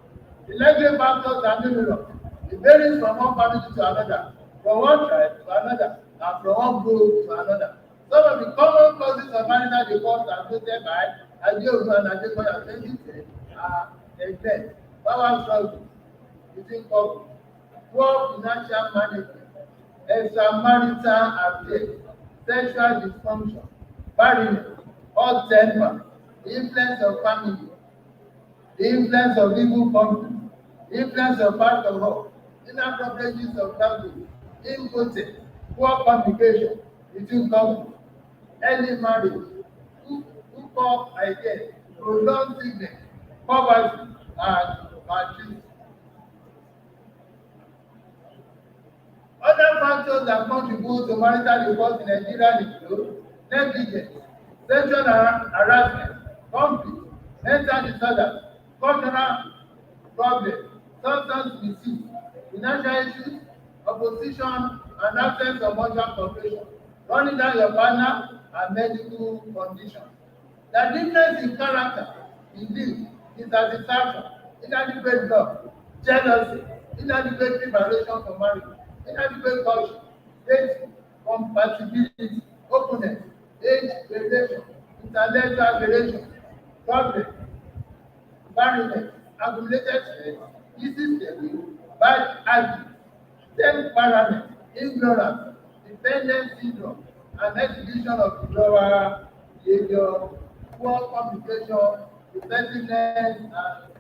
The likely factors are numerous. It varies from one family to another, from one tribe to another, and from one group to another. Some of the common causes of marital divorce are noted by Adeogun and Adekunle 2010 are neglect, power struggle between couples, poor financial management, extramarital affairs, sexual dysfunction, barrenness, hot temper, the influence of family, the influence of evil company, the influence of alcohol, inappropriate use of language, impotence, poor communication between couples, early marriage, poor ideas, prolonged sickness, poverty, and maltreatment. Other factors that contribute to marital divorce in Nigeria include negligence, sexual harassment, conflict, mental disorders, cultural problem, substance misuse, financial issues, opposition, and absence of mutual cooperation, running down your partner, and medical conditions. The difference in character, belief, dissatisfaction, inadequate love, jealousy, inadequate preparation for marriage, inadequate culture, age, compatibility, openness, age relation, intellectual relation, problem, barrenness, accumulated stress, easy schedule, bad habits, temperament, ignorance, dependent syndrome, and exhibition of withdrawal behavior, poor communication, defensiveness, and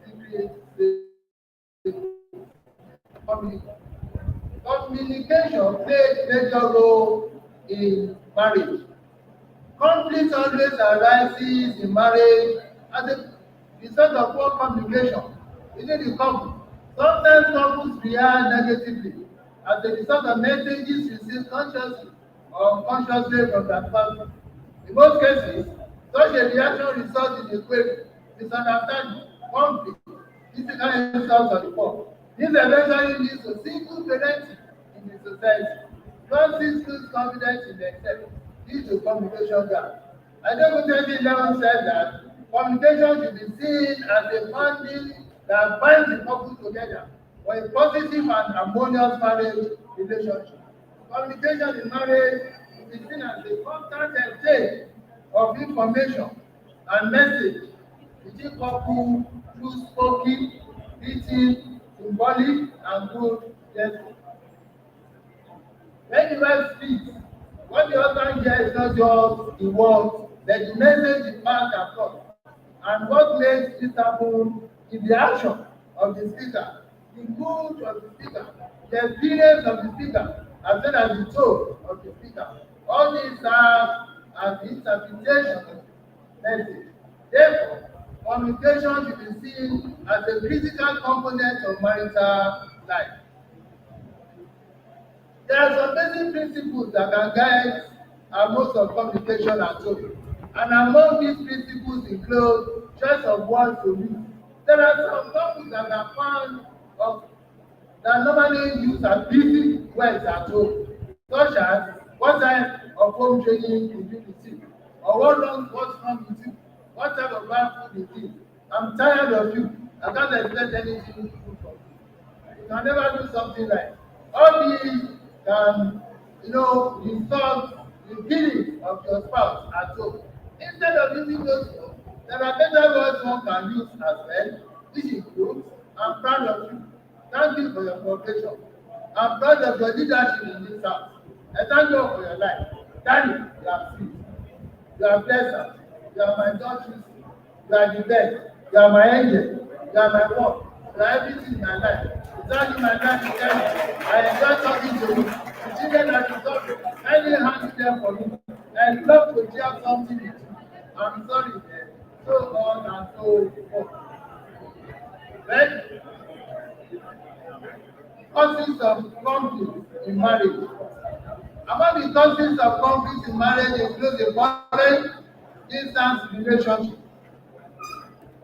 communication plays major role in marriage. Conflict always arises in marriage as a result of poor communication within the couple. Sometimes couples react negatively as a result of messages received consciously or unconsciously from their partner. In most cases, such a reaction results in a query, misunderstanding, conflict, physical insult or report. This eventually leads to single parenting in the society. Nonsense lose confidence in themselves due to communication gap. Adekunle 2011 said that communication should be seen as a bonding that binds the couple together for a positive and harmonious marriage relationship. Communication in marriage should be seen as a constant exchange of information and message between couple through spoken, written, symbolic, and good gestures. When the wife speaks, what the husband hears is not just the words, but the message is passed across. And what makes this happen is the action of the speaker, the mood of the speaker, the experience of the speaker, as well as the tone of the speaker. All these serve as the interpretation of the message. Therefore, communication should be seen as a critical component of marital life. There are some basic principles that can guide our modes of communication at home. And among these principles include choice of words to use. There are some topics that are found of that normally use as busy words at home, such as what type of home training did you receive? Or what's wrong with you? What type of bad food you eat? I'm tired of you. I can't expect anything good from you. You can never do something right. All these can, insult the feelings of your spouse at home. Instead of using those words, there are better words one can use as well, which includes, I'm proud of you. Thank you for your cooperation. I'm proud of your leadership in this house. I thank you for your life. Daddy, you are sweet. You are pleasant. You are my daughters. You are the best. You are my angel. You are my work. You are everything in my life. Without you, my life is empty. I enjoy talking to you. The children are the topic. Kindly handle them for me. I love to share something with you. I'm sorry, man. So on and so forth. Right? Causes of conflict in marriage. Among the causes of conflict in marriage include the following: distance relationship.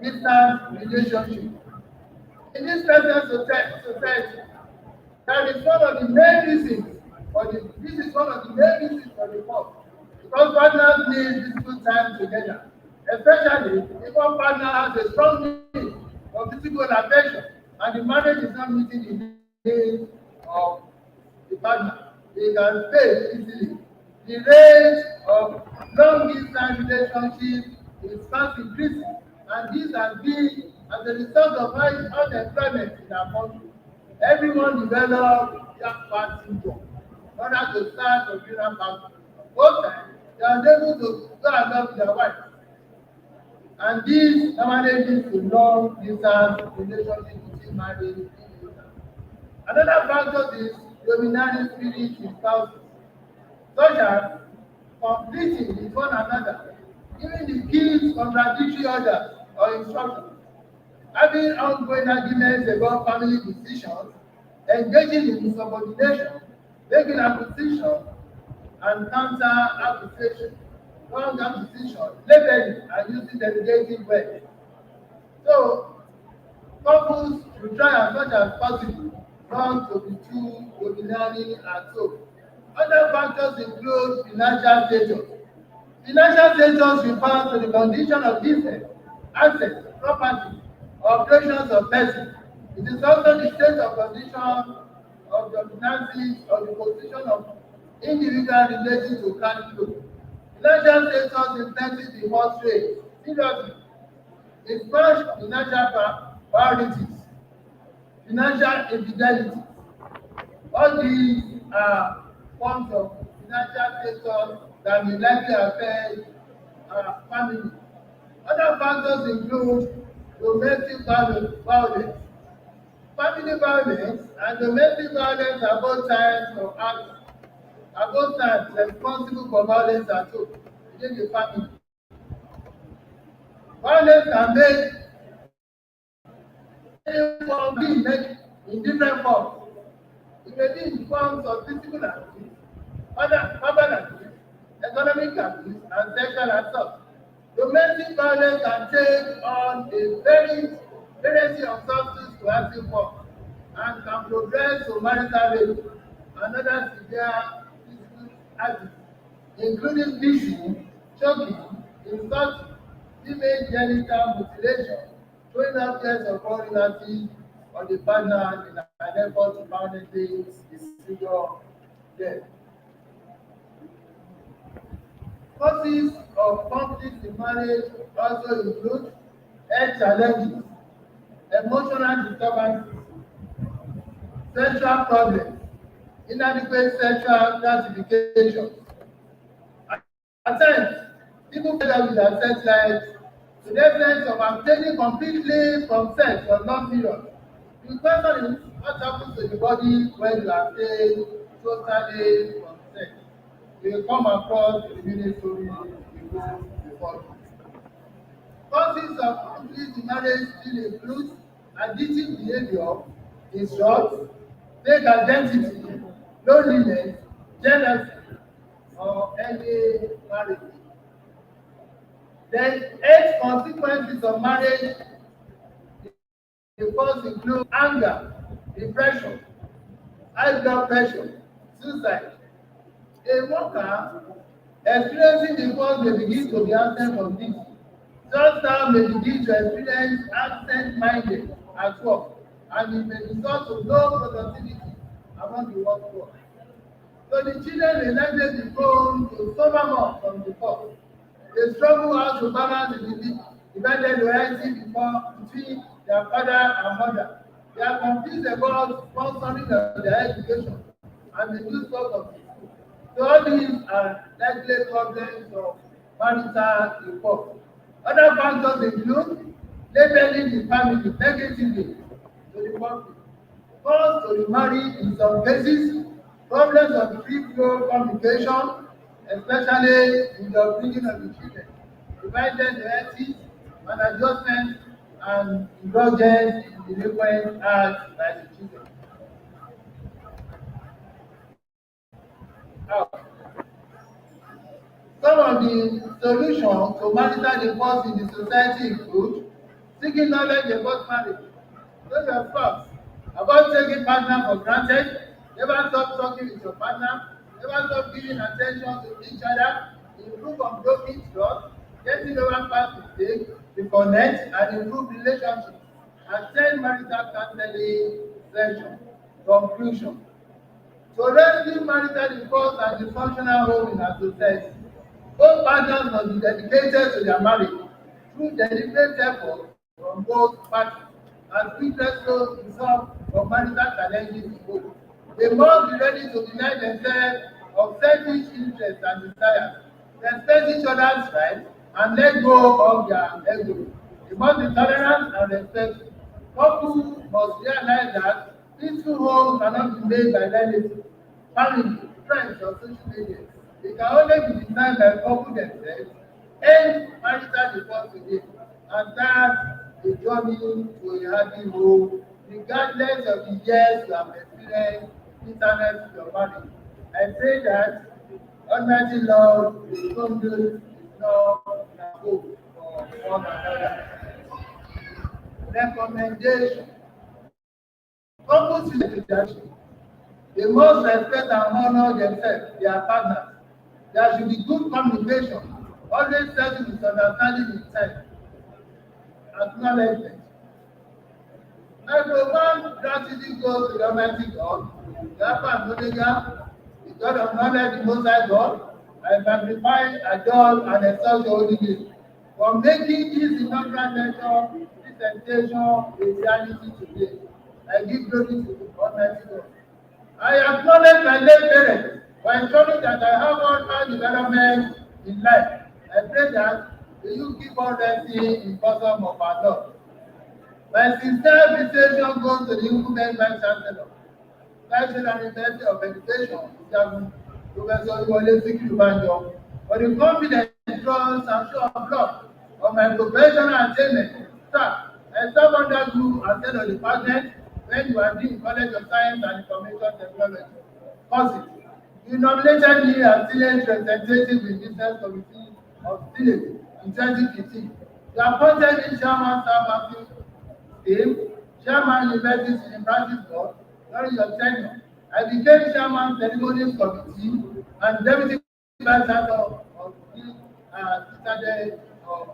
Distance relationship. In this present society, that is one of the main reasons this is one of the main reasons for divorce. Because partners need physical time together. Especially if one partner has a strong need for physical affection and the marriage is not meeting the needs of the partner. They can fail easily. The rate of long distance relationship is fast increasing, and this has been as a result of high unemployment in our country. Everyone develop jackpot syndrome in order to start a funeral family. Most times, they are unable to go and love their wife. And this normally leads to long distance relationship between married individuals. Another factor is domineering spirit in spouses, such as competing with one another, giving the kids contradictory orders or instructions, having ongoing arguments about family decisions, engaging in insubordination, making acquisition and counter-accusation, wrong accusation, labeling and using delegating words. So, couples to try as much as possible not to be too domineering at home. Other factors include financial status. Financial status refers to the condition of business, assets, property, or operations of person. It is also the state of condition of the finances or the position of individual relating to cash flow. Financial status influences the horse rate. Seriously, it spurs financial priorities, financial infidelity. All these are forms of financial status that may likely affect family. Other factors include domestic violence. Family violence and domestic violence are both types of acts, are both types responsible for violence at home within the family. Violence can be made in different forms. It may be in forms of physical abuse, other verbal abuse, economic abuse, and sexual assault. Domestic violence can take on a variety of substance to active form and can progress to marital rape and other severe physical abuse, including beating, choking, insulting, female genital mutilation, throwing objects of all relatives or the partner in an effort to permanently disfigure them. Causes of conflict in marriage also include health challenges, emotional disturbances, sexual problems, inadequate sexual gratification. At times, people fail with their sex lives to the extent of abstaining completely from sex for long periods. The question is, what happens to the body when you abstain totally from sex? We will come across the mini story we go before. Causes of conflict in marriage still include addictive behavior, distrust, fake identity, loneliness, jealousy, or any marriage. Then eight consequences of marriage the first include anger, depression, high blood pressure, suicide. A worker experiencing the cause may begin to be absent from this. Just now may begin to experience absent-minded at work, and it may result to low productivity among the workforce. So the children may likely be prone to suffer more from the cause. They struggle how to balance the divided loyalty between their father and mother. They are confused about sponsoring of their education and the use of the school. So all these are likely problems of marital reform. Other factors include labeling the family negatively to the public, cause to remarry in some cases, problems of free flow communication, especially in the upbringing of the children, divided loyalties and adjustment and indulgence in delinquent acts by the children. Now, some of the solutions to marital divorce in the society include seeking knowledge about marriage. Know your first. Avoid taking partner for granted. Never stop talking with your partner. Never stop giving attention to each other. Improve on broken trust. Getting over past mistakes. Reconnect and improve relationships. Attend marital counseling session. Conclusion. To rescue marital divorce and dysfunctional home in our society, both partners must be dedicated to their marriage through deliberate effort from both parties and quickness to resolve of marital challenges in both. They must be ready to deny themselves of selfish interests and desires, respect each other's rights, and let go of their ego. They must be tolerant and respectful. Couples must realize that peaceful homes cannot be made by relatives, family, friends, or social media. It can only be designed by couple themselves, end marital divorce today, and start a journey to a happy home, regardless of the years you have experienced internet in your marriage. I pray that Almighty Lord will kindle His love and hope for one another. Recommendation. Couples leadership, they must respect and honor themselves, their partners. There should be good communication, always settle misunderstanding in time, acknowledgement. Number one, gratitude goes to the Almighty God, the Alpha and Omega, the God of knowledge, the Most High God. I magnify, adore, and exalt your holy name for making this inaugural lecture presentation a reality today. I give glory to the Almighty God. I acknowledge my late parents for ensuring that I have all development in life. I pray that you keep on resting in bosom of our Lord. My sincere appreciation goes to the Incumbent Vice Chancellor, National University of Education, Professor Iwole Sikirubanjo, for the confidence, trust, and show of love of my professional attainment. Sir, I serve under you as head of department when you are in College of Science and Information Technology. First, you nominated me as Senate representative in Business Committee of Senate in 2015. You appointed me chairman, Sir Matthew Dave, chairman University in Practice Board during your tenure. I became chairman ceremonies committee and deputy vice chancellor of the citadel of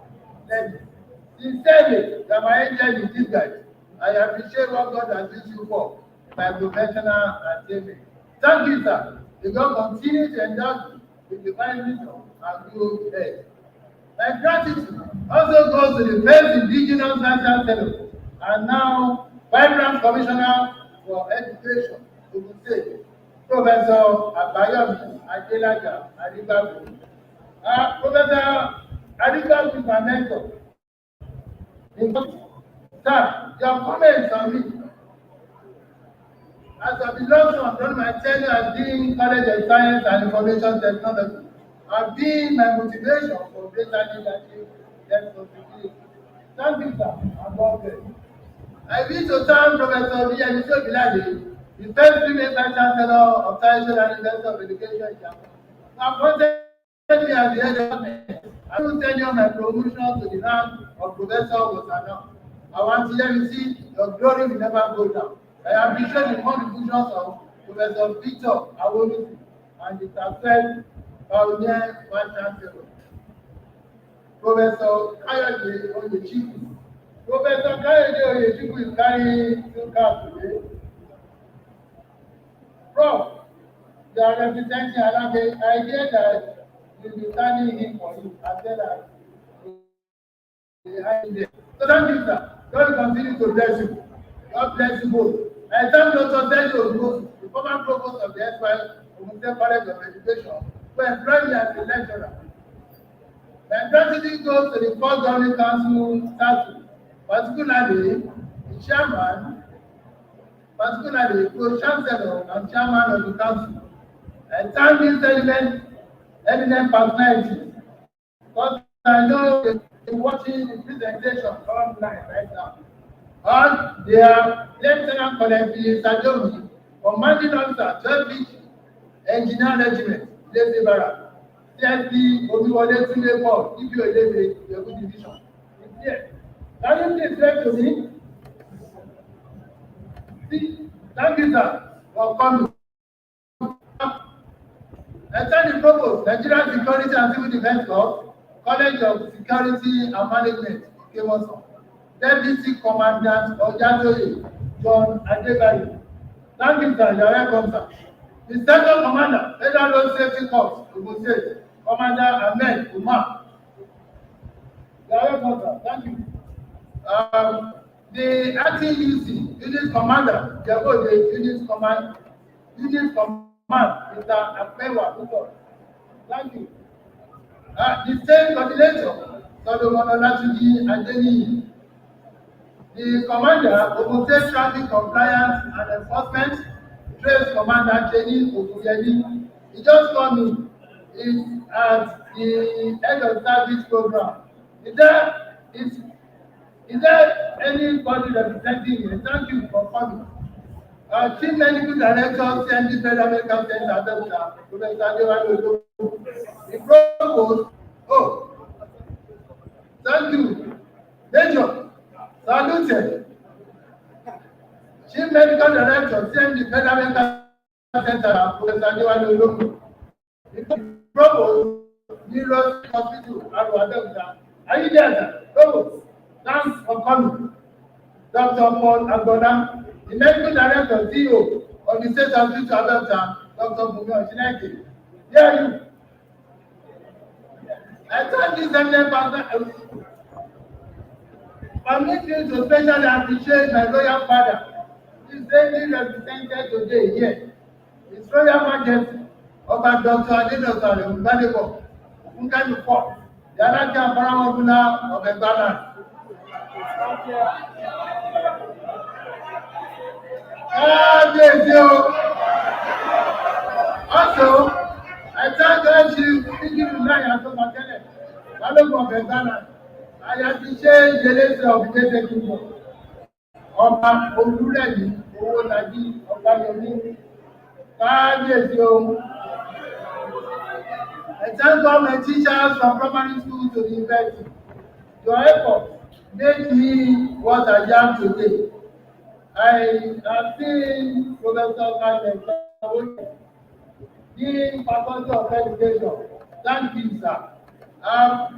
Lagos. Sincerely, you are my angel in disguise. I appreciate what God has used you for my professional attainment. Thank you, sir. May God continue to endow you with divine wisdom and good health. My gratitude also goes to the best indigenous national fellow and now vibrant commissioner for education, Ogun State, Professor Abayomi Adelaja Adibabu. Professor Adibabu is my mentor. Sir, your comments on me. As I belong to during my tenure as Dean College of Science and Information Technology, have been my motivation for greater leadership and responsibility. Thank you, sir, and God bless. I wish to thank Professor Viyaniso Bilade, the first female Vice Chancellor of Science and University of Education in Japan, who appointed me as the head of department. I will tell you my promotion to the rank of Professor was announced. I want to hear you see your glory will never go down. I appreciate the contributions of Professor Victor Awolusi and the success pioneer Vice Chancellor, Professor Kayode Oyechiku. Professor Kayode Oyechiku is carrying two caps today. Prof, you are representing Alabe. I hear that you will be standing in for you as well as so thank you, sir. God will continue to bless you. God bless you both. I thank Dr. Sergio Ogosu, the former provost of the SY Ogun State College of Education, who employed me as a lecturer. My gratitude goes to the first governing council staff, particularly the chairman, particularly the chancellor and chairman of the council. I thank these eminent personalities because I know they're watching the presentation online right now. And they are Lieutenant Colonel Sajomi, Commanding Officer, 12th Engineer Regiment, Lese Barra, CSP Omiwole Tunde Paul, DPO Lese, Yogu Division. It's here. Can you please explain to me? See, thank you, sir, for coming. I thank the Provost, Nigerian Security and Civil Defense Corps, College of Security and Management, Kemoso. Deputy Commandant Ojadoye John Adebayo. Thank you, sir. You are welcome, sir. The Second Commander, Federal Road Safety Corps, Ogun State, Commander Ahmed Umar. You are welcome, sir. Thank you. The acting UC, Unit Commander, Jabode, Unit Command, Mr. Akpewa Uto. Thank you. The same coordinator, Solomon Olatuji Adeniyi. The Commander, Ogun State Traffic Compliance and Enforcement, Trace Commander Jenny Oguyeni. He just called me. He's at the head of service program. Is there anybody representing you? Thank you for coming. Chief Medical Director, CND Federal Medical Center, Adeogun, Professor Adekunle. The Provost, thank you. Major, saluted. Chief Medical Director, CMD Federal Medical Center, Professor Adekunle. Provost, Neuro Hospital, Adeogun. Are you there, sir? Provost, thanks for coming. Dr. Paul Agoda, the Medical Director, CEO of the State Hospital Adeogun, Dr. Bumi Oshineke. Here you. I thank this eminent partner. Permit me to specially appreciate my royal father, who is daily represented today here. His Royal Majesty, Ọba Dr. Adeogun Gbadebo, Nkanukọ, the Alaja Paramobula of Egbana. Also, I thank all you speaking tonight and to Makele, Balogun of Egbana. I appreciate the legacy of the Jese Kingdom. Ọba Olúrẹ̀mí Owólabí Ọbáyọmí. Kábíyèsí o. I thank all my teachers from primary school to the university. Your effort made me what I am today. I have seen Professor Kale, Dean Faculty of Education. Thank you, sir. I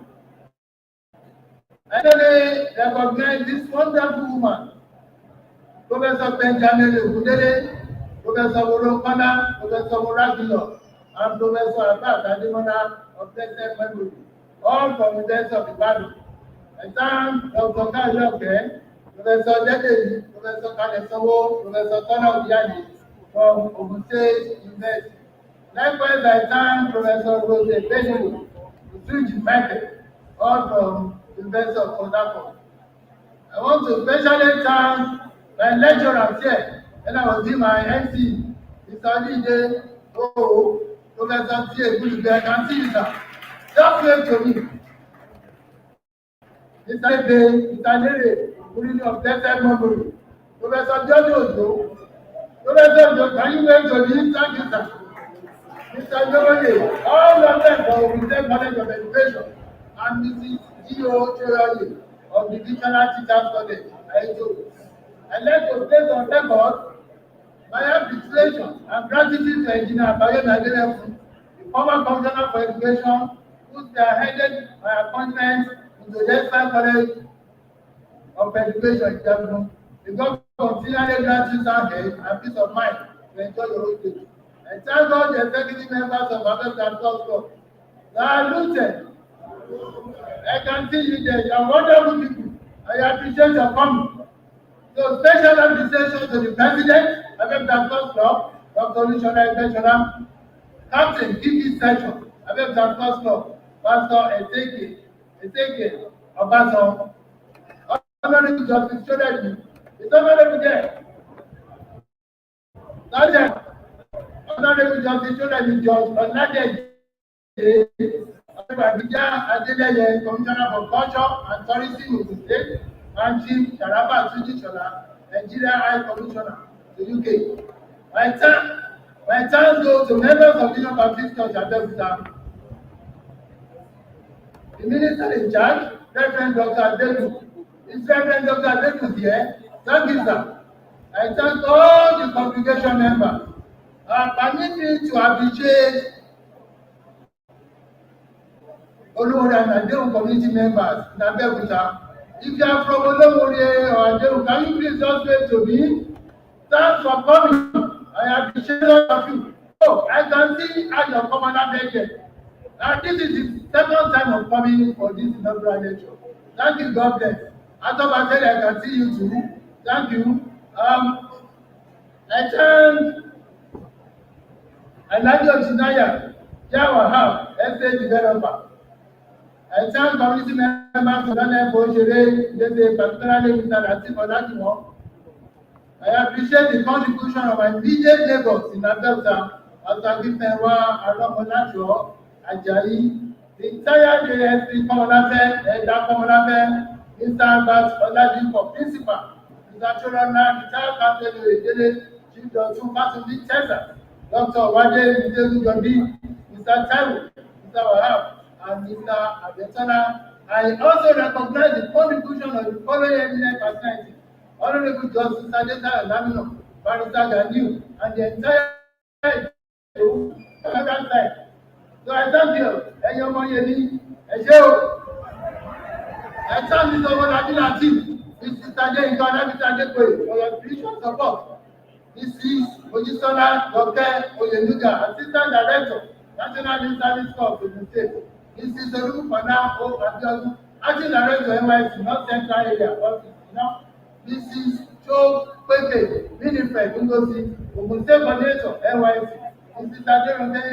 really recognize this wonderful woman, Professor Benjamin Ogundele, Professor Oronkana, Professor Moragilo, and Professor Abbas Ademola of Blessed Memory, all from the University of Ibadan. I thank Dr. Kayoke, Professor Dede, Professor Kalesowo, Professor Tona Odiani from Ogun State University. Likewise, I thank Professor Rose Benjamin, Suji Michael, all from the University of Port Harcourt. I want to especially thank my lecturers here, and I was doing my MC, Mr. Lide, Professor T. Egulubi, I can see you, sir. Just wave to me. Mr. Ebe, Mr. Nere, Urini of Blessed Memory, Professor Johnny Ojo, Professor Ojo, can you wave to me? Thank you, sir. Mr. Jowoye, all of them for Reserve College of Education, and Mrs. G.O. Choyoye of the Divisional Teachers College, Aito. I'd like to place on record my appreciation and gratitude to Engineer Bayo Nagelefu, the former Commissioner for Education, who spearheaded my appointment into the Divisional College of Education in Jabno. The government continually grants you sound health and peace of mind to enjoy your old age. I thank all the executive members of Adeogun Club. They are rooted. I can see you there. You are wonderful people. I appreciate your coming. So special appreciation to the President, Adeogun Club, Dr. Olúṣọlá Ẹgbẹ́ṣọlá, Captain Kiki Section, Adeogun Club, Pastor Ezeke Ọbasan, Honorable Justice Shodeji, is honorable there. Sergeant, Honorable Justice Shodeji George Ọ̀nàdẹ̀jẹ̀, Adébíyá Adélẹ́yẹ, Commissioner for Culture and Tourism of the State, and Chief Sharaba Tujisola, Nigeria High Commissioner to UK. My thanks go to members of the Union Baptist Church Abeokuta, the minister in charge, Reverend Dr. Adegun. Is Reverend Dr. Adegun here? Thank you, sir. I thank all the congregation members. Permit me to appreciate Olúwọ̀rẹ́ and Adeogun community members in Abeokuta. If you are from Olúwọ̀rẹ́ or Adeogun, can you please just wave to me? Thanks for coming. I appreciate all of you. Oh, I can see how your commander begged. This is the second time of coming for this inaugural lecture. Thank you, God bless. As of I said, I can see you too. Thank you. I thank Alhaji Oshinaya, Jawahab, estate developer. I thank community members of Daniel Boshere, particularly Mr. Latif Olajuwon. I appreciate the contribution of my immediate neighbors in Abeokuta, Asagifenwa, Aromolajo, Ajayi, the entire JSP Komolafe, Eda Komolafe, Mr. Abbas Oladipo, Principal, Mr. Chorana, Retired Captain Edele, Chief Dotun Fatunbi Tessa, Dr. Wade Miteru Jodi, Mr. Taiwo, Mr. Wahab, and Mr. Adetona. I also recognize the contribution of the following eminent personalities Honorable Justice Adeta Lamino, Marital and the entire side. So I thank you, and your money, and you. I thank you, Olanrewaju Lateef, Mrs. Adeogun, Mr. Adekunle, for your spiritual support. Mrs. Mojisola Dr. Oyenuga, Assistant Director, National Youth Service Corps of the State. Mrs. Olufana O. Adeogun, Acting Director, NYC, North Central Area, Office. Mrs. Cho Pepe, Winifred Ngozi, Ogun State Coordinator, NYC. Mrs. Aderonke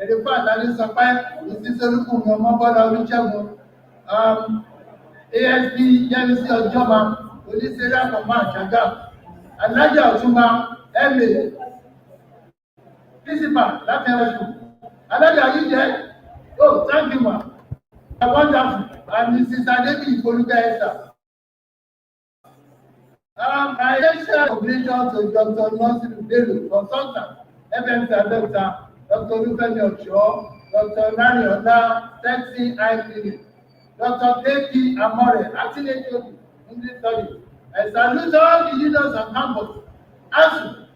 Edefat Adesope, Mrs. Olukunmi Omobola Olusegun, ASP Yemisi Ojoma, Police Area Command Jagam, Alhaja Otunba, MA, Principal, Latewasu. Alhaja, are you there? Oh, thank you, ma. Wonderful. And Mrs. Adebi Ipoluga Esther. My special congratulations to Dr. Nasiru Bello, consultant, FMC Adopter, Dr. Olufemi Ocho, Dr. Nari Ola, Sexy Eye Clinic, Dr. K.P. Amore, acting HOD, English Studies. I salute all the leaders on campus. ASU,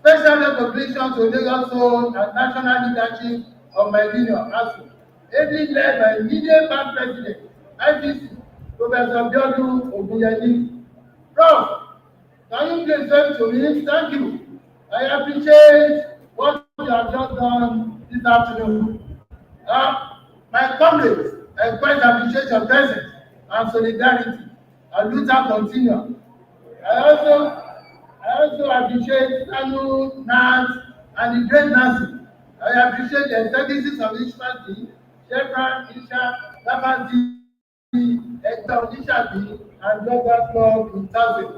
special recognition to Lagos Zone and national leadership of my union, ASU, ably led by immediate past president, IPC, Professor Adeogun Ogunyemi. Prof, can you please say to me, thank you. I appreciate what you have just done this afternoon. My comrades, I quite appreciate your presence and solidarity. And Luther continue. I also appreciate Sanu, Nat, and the great Nancy. I appreciate the services of Ishmael, Shefran, Isha, Labati, Hector Ishabi, and Douglas Club in Tassel.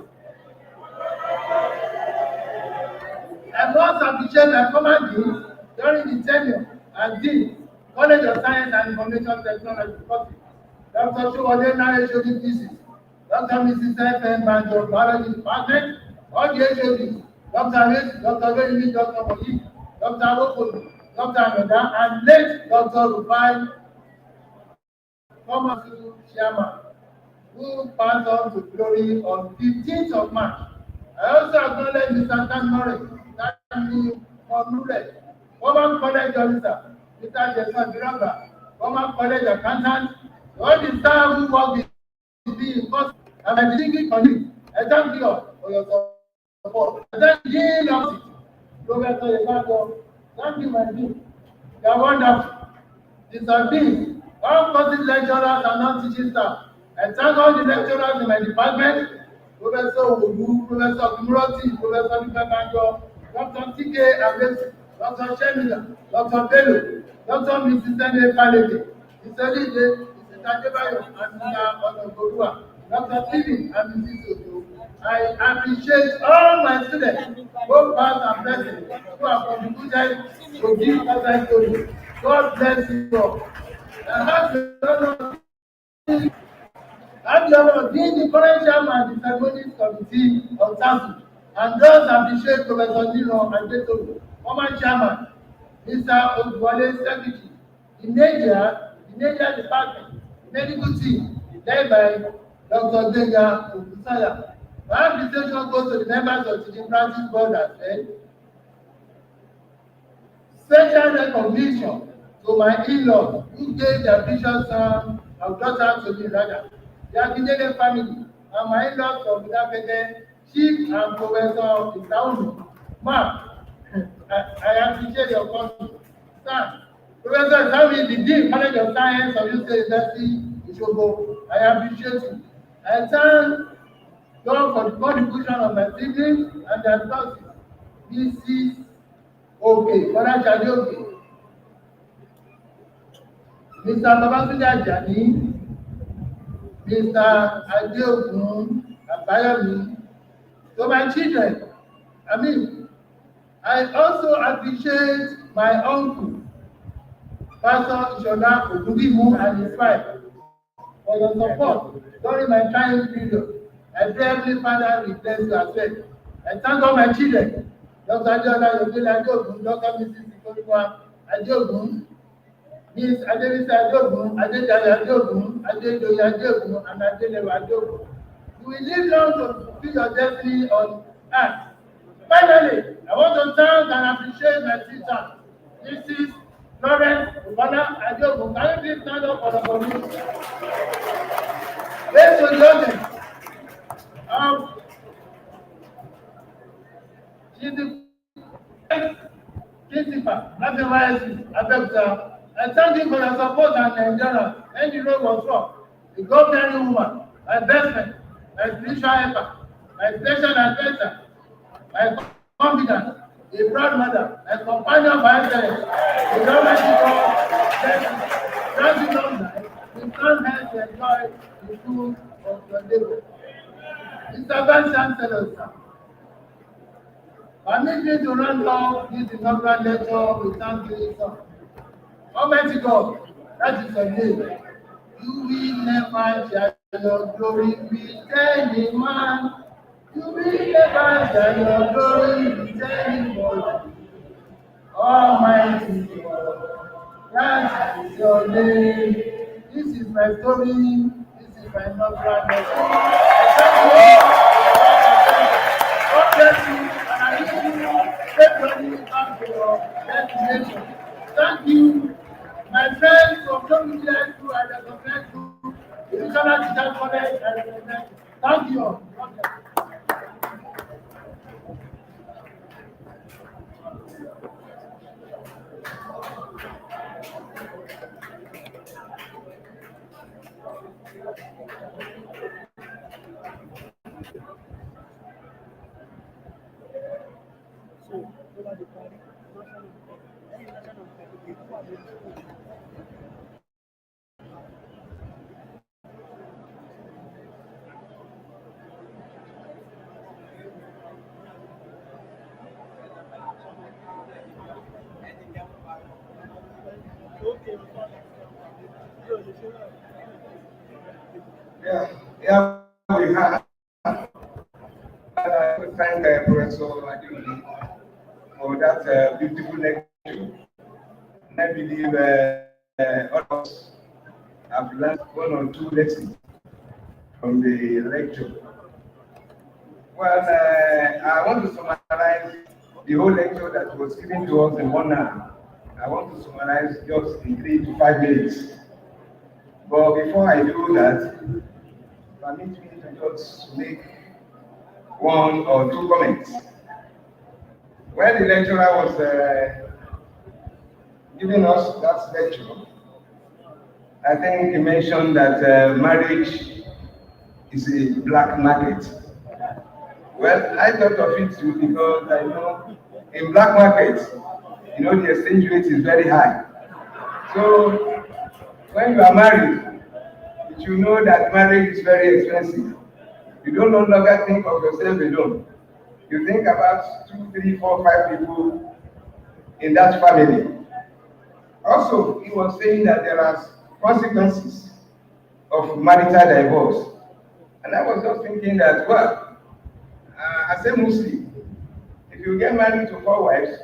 I must appreciate my former dean during the tenure and dean, College of Science and Information Technology, Dr. Showale Nare HOD Thesis, Dr. Mrs. F.M. Banjo, Biology Department, all the HODs, Dr. Rez, Dr. Reymi, Dr. Moyi, Dr. Rokolo, Dr. Anoda, and late Dr. Rufai, former chairman, who passed on to glory on 15th of March. I also acknowledge Mr. Tanmore, Onure, former college officer, Mr. Jason Biranga, former college accountant, all the staff who work with me in course, and my distinguished colleagues. I thank you all for your support. I thank you, Dean of it, Professor Yemato. Thank you, my dean. You are wonderful. These are being all courses lecturers and non-teaching staff. I thank all the lecturers in my department, Professor Ogu, Professor Kumuroti, Professor Nipabanjo, Dr. T.K. Abesu, Dr. Shemila, Dr. Bello, Dr. Mrs. N.A. Faleke, Mr. Lide, Mrs. Adebayo, and Mr. Onogorua, Dr. Stephen, and Mrs. Ojo. I appreciate all my students, both past and present, who have contributed to this outside story. God bless you all. I have the honor of being the current chairman of the ceremonies committee of TASU, and thus appreciate Professor Nino Adetogun, former chairman, Mr. Oduwale Secretary, the media department, medical team, led by Dr. Gbenga Ogunsanya. My appreciation goes to the members of the practice board as well. Special recognition to my in-laws who gave their precious son of daughter to me rather. The Adekunle family and my in-laws from Budapest, Chief and Professor Inaugural. Mark, I appreciate your country. Sir, Professor Sami, the Dean, College of Science of UC University, Ishogo, I appreciate you. I thank God for the contribution of my siblings and their spouses, Mrs. Okay, Father Chajoke, Mr. Babatunde Ajani, Mr. Adeogun Abayomi, to my children. I also appreciate my uncle, Pastor Ishola Ogundimu, and his wife for your support during my trying period. I pray Heavenly Father will bless you as well. I thank all my children, Dr. Adeola Yobele Adeogun, Dr. Mrs. Ikoluwa Adeogun, Miss Adebisi Adeogun, Adedayo Adeogun, Adedoye Adeogun, and Adelewa Adeogun. You will live long to fulfill your destiny on earth. Finally, I want to thank and appreciate my teacher, Mrs. Florence Adeogun. Can you please stand up for the community? Ladies and gentlemen, she's the principal, Adekunle, Adeogun. I thank you for your support and endurance. When the road was rough, the God-fearing woman, my best friend, my spiritual helper, my special advisor, my confidant, a proud mother, a companion by excellence, the Almighty God, grant you long life, with long health to enjoy the fruit of your labor. Mr. Vice Chancellor, sir, permit me to run off this inaugural lecture with thanksgiving song. Almighty God, that is your name. You will never share your glory with any man. You will never share your glory with anyone. Almighty God, that is your name. This is my story. This is my inaugural lecture. God bless you, and I wish you faithfully back to your destination. Thank you, my friends from Young High School and the Government School, the National Teacher College and the Government. Thank you all. Yeah, we have. I would thank Professor Adekunle for that beautiful lecture. And I believe all of us have learned one or two lessons from the lecture. Well, I want to summarize the whole lecture that was given to us in 1 hour. I want to summarize just in 3 to 5 minutes. But before I do that, permit me to just make 1 or 2 comments. When the lecturer was giving us that lecture, I think he mentioned that marriage is a black market. Well, I thought of it too because I know in black markets, the exchange rate is very high. So when you are married, you know that marriage is very expensive. You don't no longer think of yourself alone. You think about 2, 3, 4, 5 people in that family. Also, he was saying that there are consequences of marital divorce. And I was just thinking that, well, as a Muslim, if you get married to 4 wives,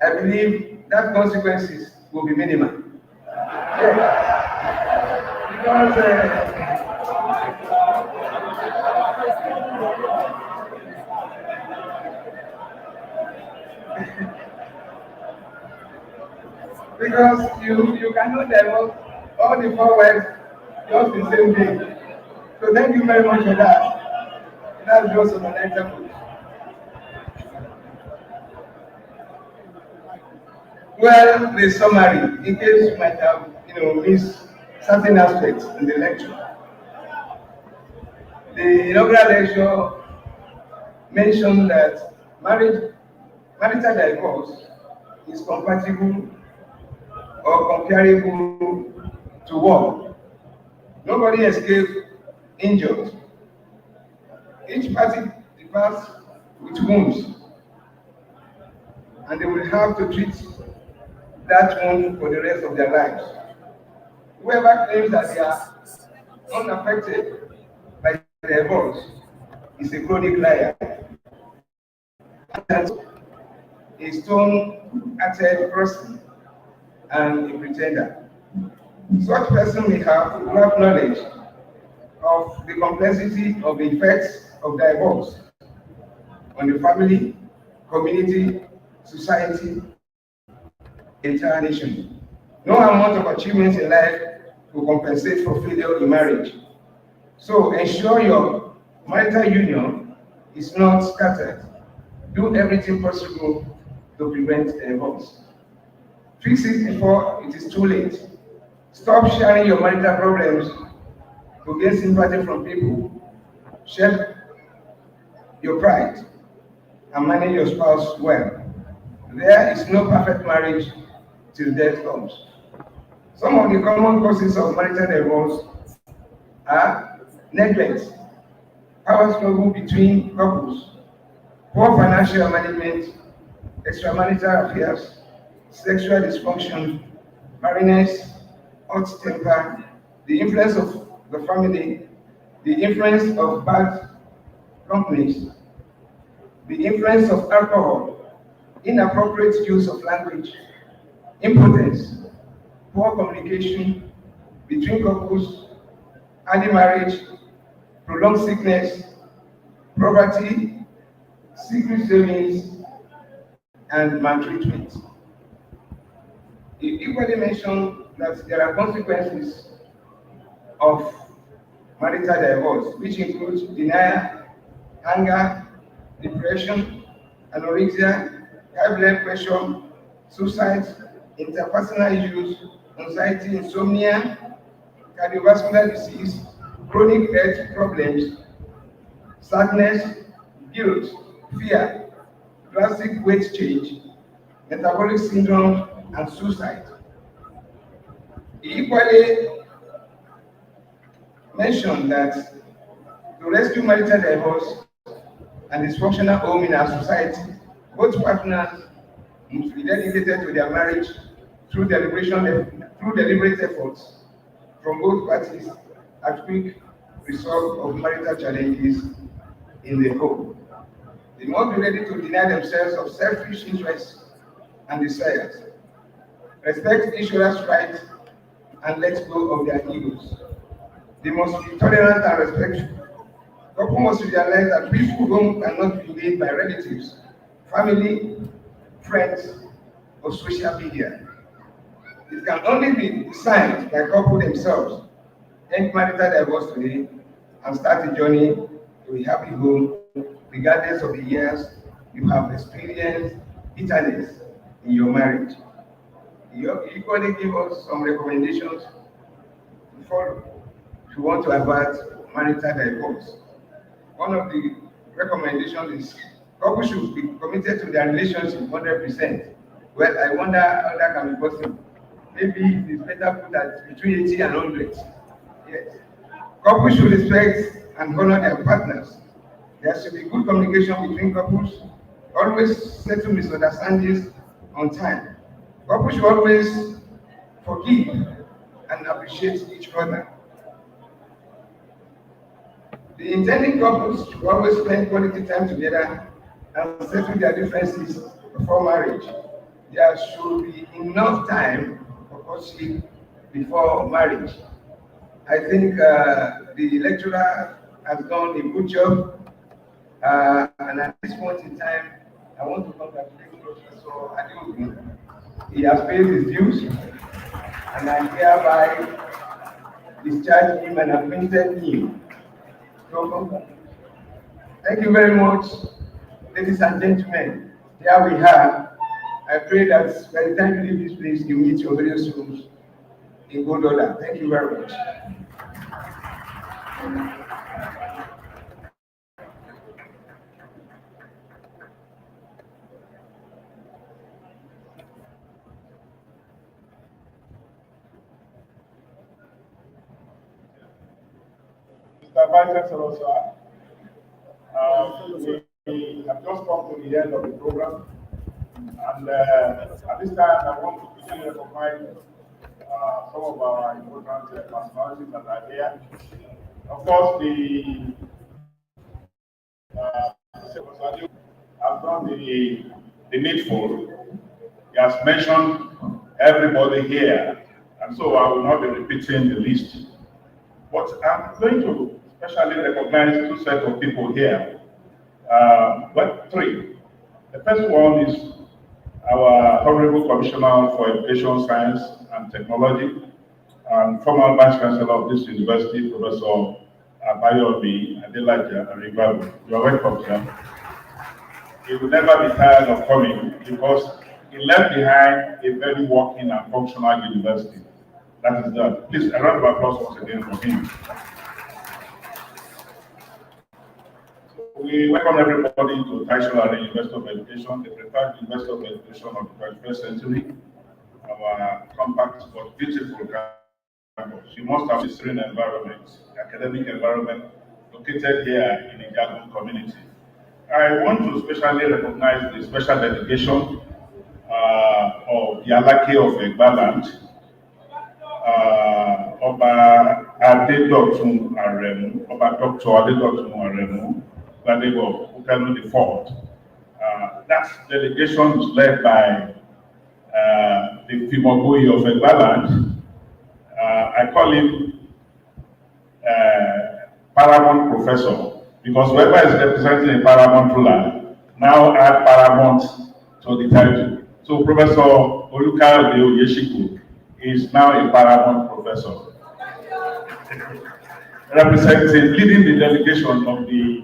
I believe that consequences will be minimal. Yeah. Because you cannot divorce all the 4 wives just the same day. So thank you very much for that. That's just an example. Well, the summary, in case you might have, missed certain aspects in the lecture. The inaugural lecture mentioned that marital divorce is compatible or comparable to war. Nobody escaped injured. Each party departs with wounds, and they will have to treat that wound for the rest of their lives. Whoever claims that they are unaffected by divorce is a chronic liar. A stone-hearted person and a pretender. Such person may have enough knowledge of the complexity of the effects of divorce on the family, community, society, entire nation. No amount of achievements in life will compensate for failure in marriage. So ensure your marital union is not scattered. Do everything possible to prevent divorce. Fix it before it is too late. Stop sharing your marital problems to gain sympathy from people. Share your pride and manage your spouse well. There is no perfect marriage till death comes. Some of the common causes of marital divorce are neglect, power struggle between couples, poor financial management, extramarital affairs, sexual dysfunction, marriages, hot temper, the influence of the family, the influence of bad companies, the influence of alcohol, inappropriate use of language, impotence, poor communication between couples, early marriage, prolonged sickness, poverty, secret savings, and maltreatment. It equally mentioned that there are consequences of marital divorce, which includes denial, anger, depression, anorexia, high blood pressure, suicide, interpersonal issues, anxiety, insomnia, cardiovascular disease, chronic health problems, sadness, guilt, fear, drastic weight change, metabolic syndrome, and suicide. He equally mentioned that to rescue marital divorce and dysfunctional home in our society, both partners must be dedicated to their marriage through deliberate efforts from both parties at quick resolve of marital challenges in the home. They must be ready to deny themselves of selfish interests and desires, respect each other's rights, and let go of their egos. They must be tolerant and respectful. Couple must realize that peaceful home cannot be made by relatives, family, friends, or social media. It can only be designed by couple themselves. End marital divorce today and start a journey to a happy home, regardless of the years you have experienced bitterness in your marriage. He equally give us some recommendations to follow if you want to avert marital divorce. One of the recommendations is couples should be committed to their relationship 100%. Well, I wonder how that can be possible. Maybe it is better put that between 80 and 100. Yes. Couples should respect and honor their partners. There should be good communication between couples. Always settle misunderstandings on time. Couples should always forgive and appreciate each other. The intending couples should always spend quality time together and settle their differences before marriage. There should be enough time for courtship before marriage. I think the lecturer has done a good job, and at this point in time, I want to congratulate Professor Adeogun. He has paid his dues, and I hereby discharge him and appointed him. So, thank you very much, ladies and gentlemen. Here we are. I pray that by the time you leave this place, you meet your various rooms in good order. Thank you very much. Mr. Vice Chancellor, sir, we have just come to the end of the program, and at this time I want to quickly recognize some of our important personalities that are here. Of course, the has done the needful. He has mentioned everybody here, and so I will not be repeating the list. But I'm going to especially recognize two sets of people here. Well, three. The first one is our Honorable Commissioner for Education, Science and Technology, and former Vice Chancellor of this university, Professor Abayomi Adelaja Aribabu. You are welcome, sir. He will never be tired of coming because he left behind a very working and functional university. That is that. Please, a round of applause once again for him. We welcome everybody to Dysfunctional University of Education, the preferred University of Education of the 21st century. Our compact but beautiful campus. You must have a serene environment, academic environment located here in the Adegun community. I want to especially recognize the special delegation of the Alake of Egbaland, Oba Adeogun Aremu, Oba Dr. Adeogun Aremu, Gbadebo Ukanu IV. That delegation is led by the Fimogoyi of Egbaland. I call him Paramount Professor because whoever is representing a Paramount ruler now add Paramount to the title. So Professor Olukayode Oyeshiku is now a Paramount Professor, representing, leading the delegation of the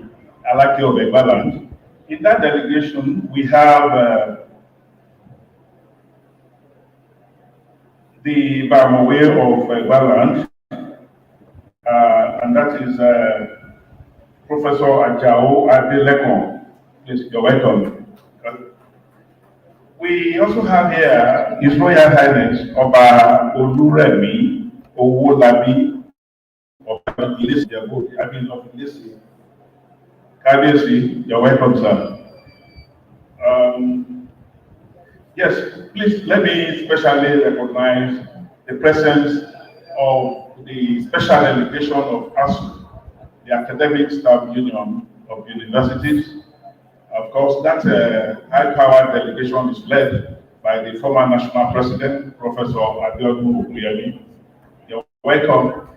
Alake of Egbaland. In that delegation, we have the Bamowe of Egbaland, and that is Professor Ajao Adelekun. Please, you're welcome. We also have here His Royal Highness Oba Oluremi Owolabi of Ilesi, I mean of Ilesi. Kabiyesi, you're welcome, sir. Yes, please let me specially recognize the presence of the special delegation of ASU, the Academic Staff Union of Universities. Of course, that high-powered delegation is led by the former national president, Professor Adeogun. You're welcome.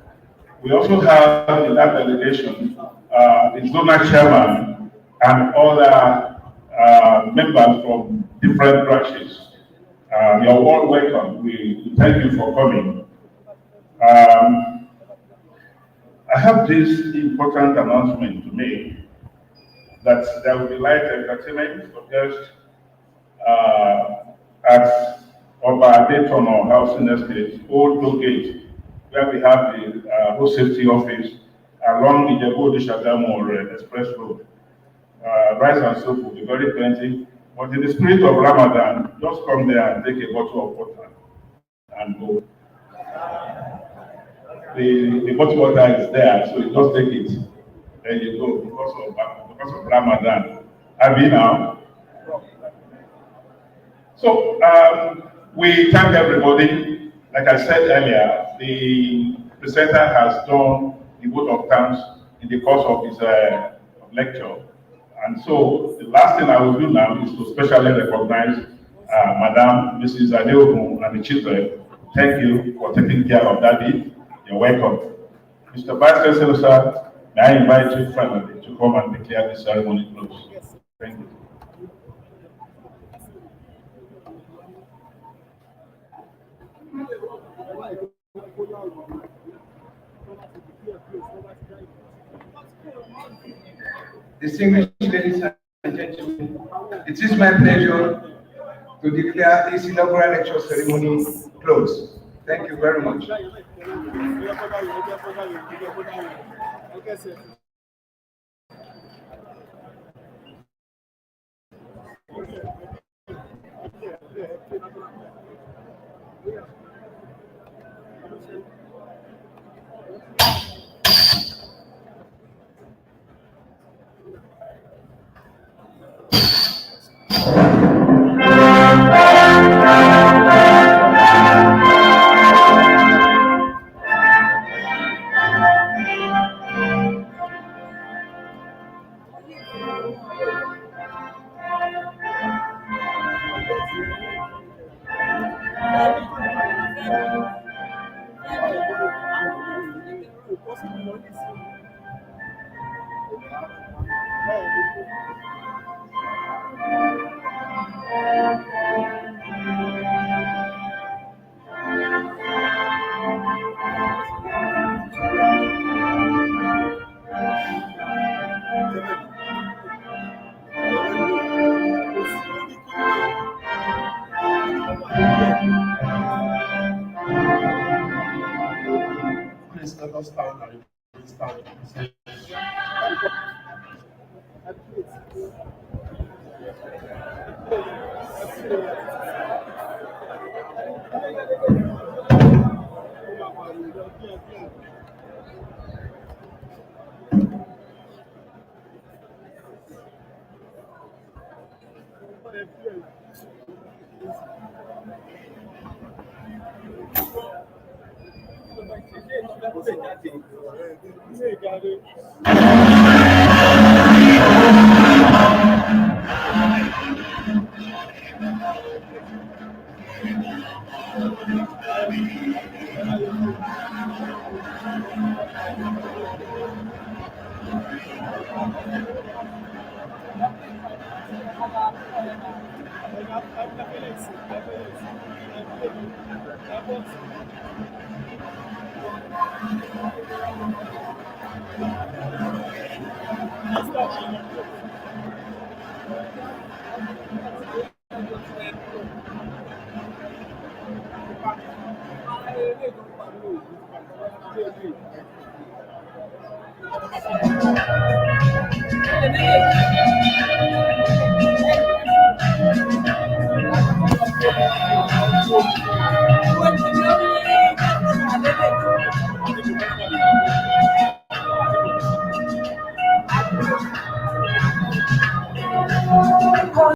We also have in that delegation the zonal chairman and other members from different branches. You're all welcome. We thank you for coming. I have this important announcement to make that there will be light entertainment for guests at Oba Adetono Housing Estate, Old Toll Gate, where we have the road safety office along the Shagamu Express Road. Rice and soap will be very plenty, but in the spirit of Ramadan, just come there and take a bottle of water and go. The bottle water is there, so you just take it. Then you go because of Ramadan. Have you now? So we thank everybody. Like I said earlier, the presenter has done the vote of thanks in the course of his lecture. And so the last thing I will do now is to specially recognize Madam Mrs. Adeogun and the children. Thank you for taking care of Daddy. You're welcome. Mr. Vice Chancellor, sir, may I invite you finally to come and declare the ceremony closed. Thank you. Distinguished ladies and gentlemen, it is my pleasure to declare this inaugural lecture ceremony closed. Thank you very much. Please let us stand and stand.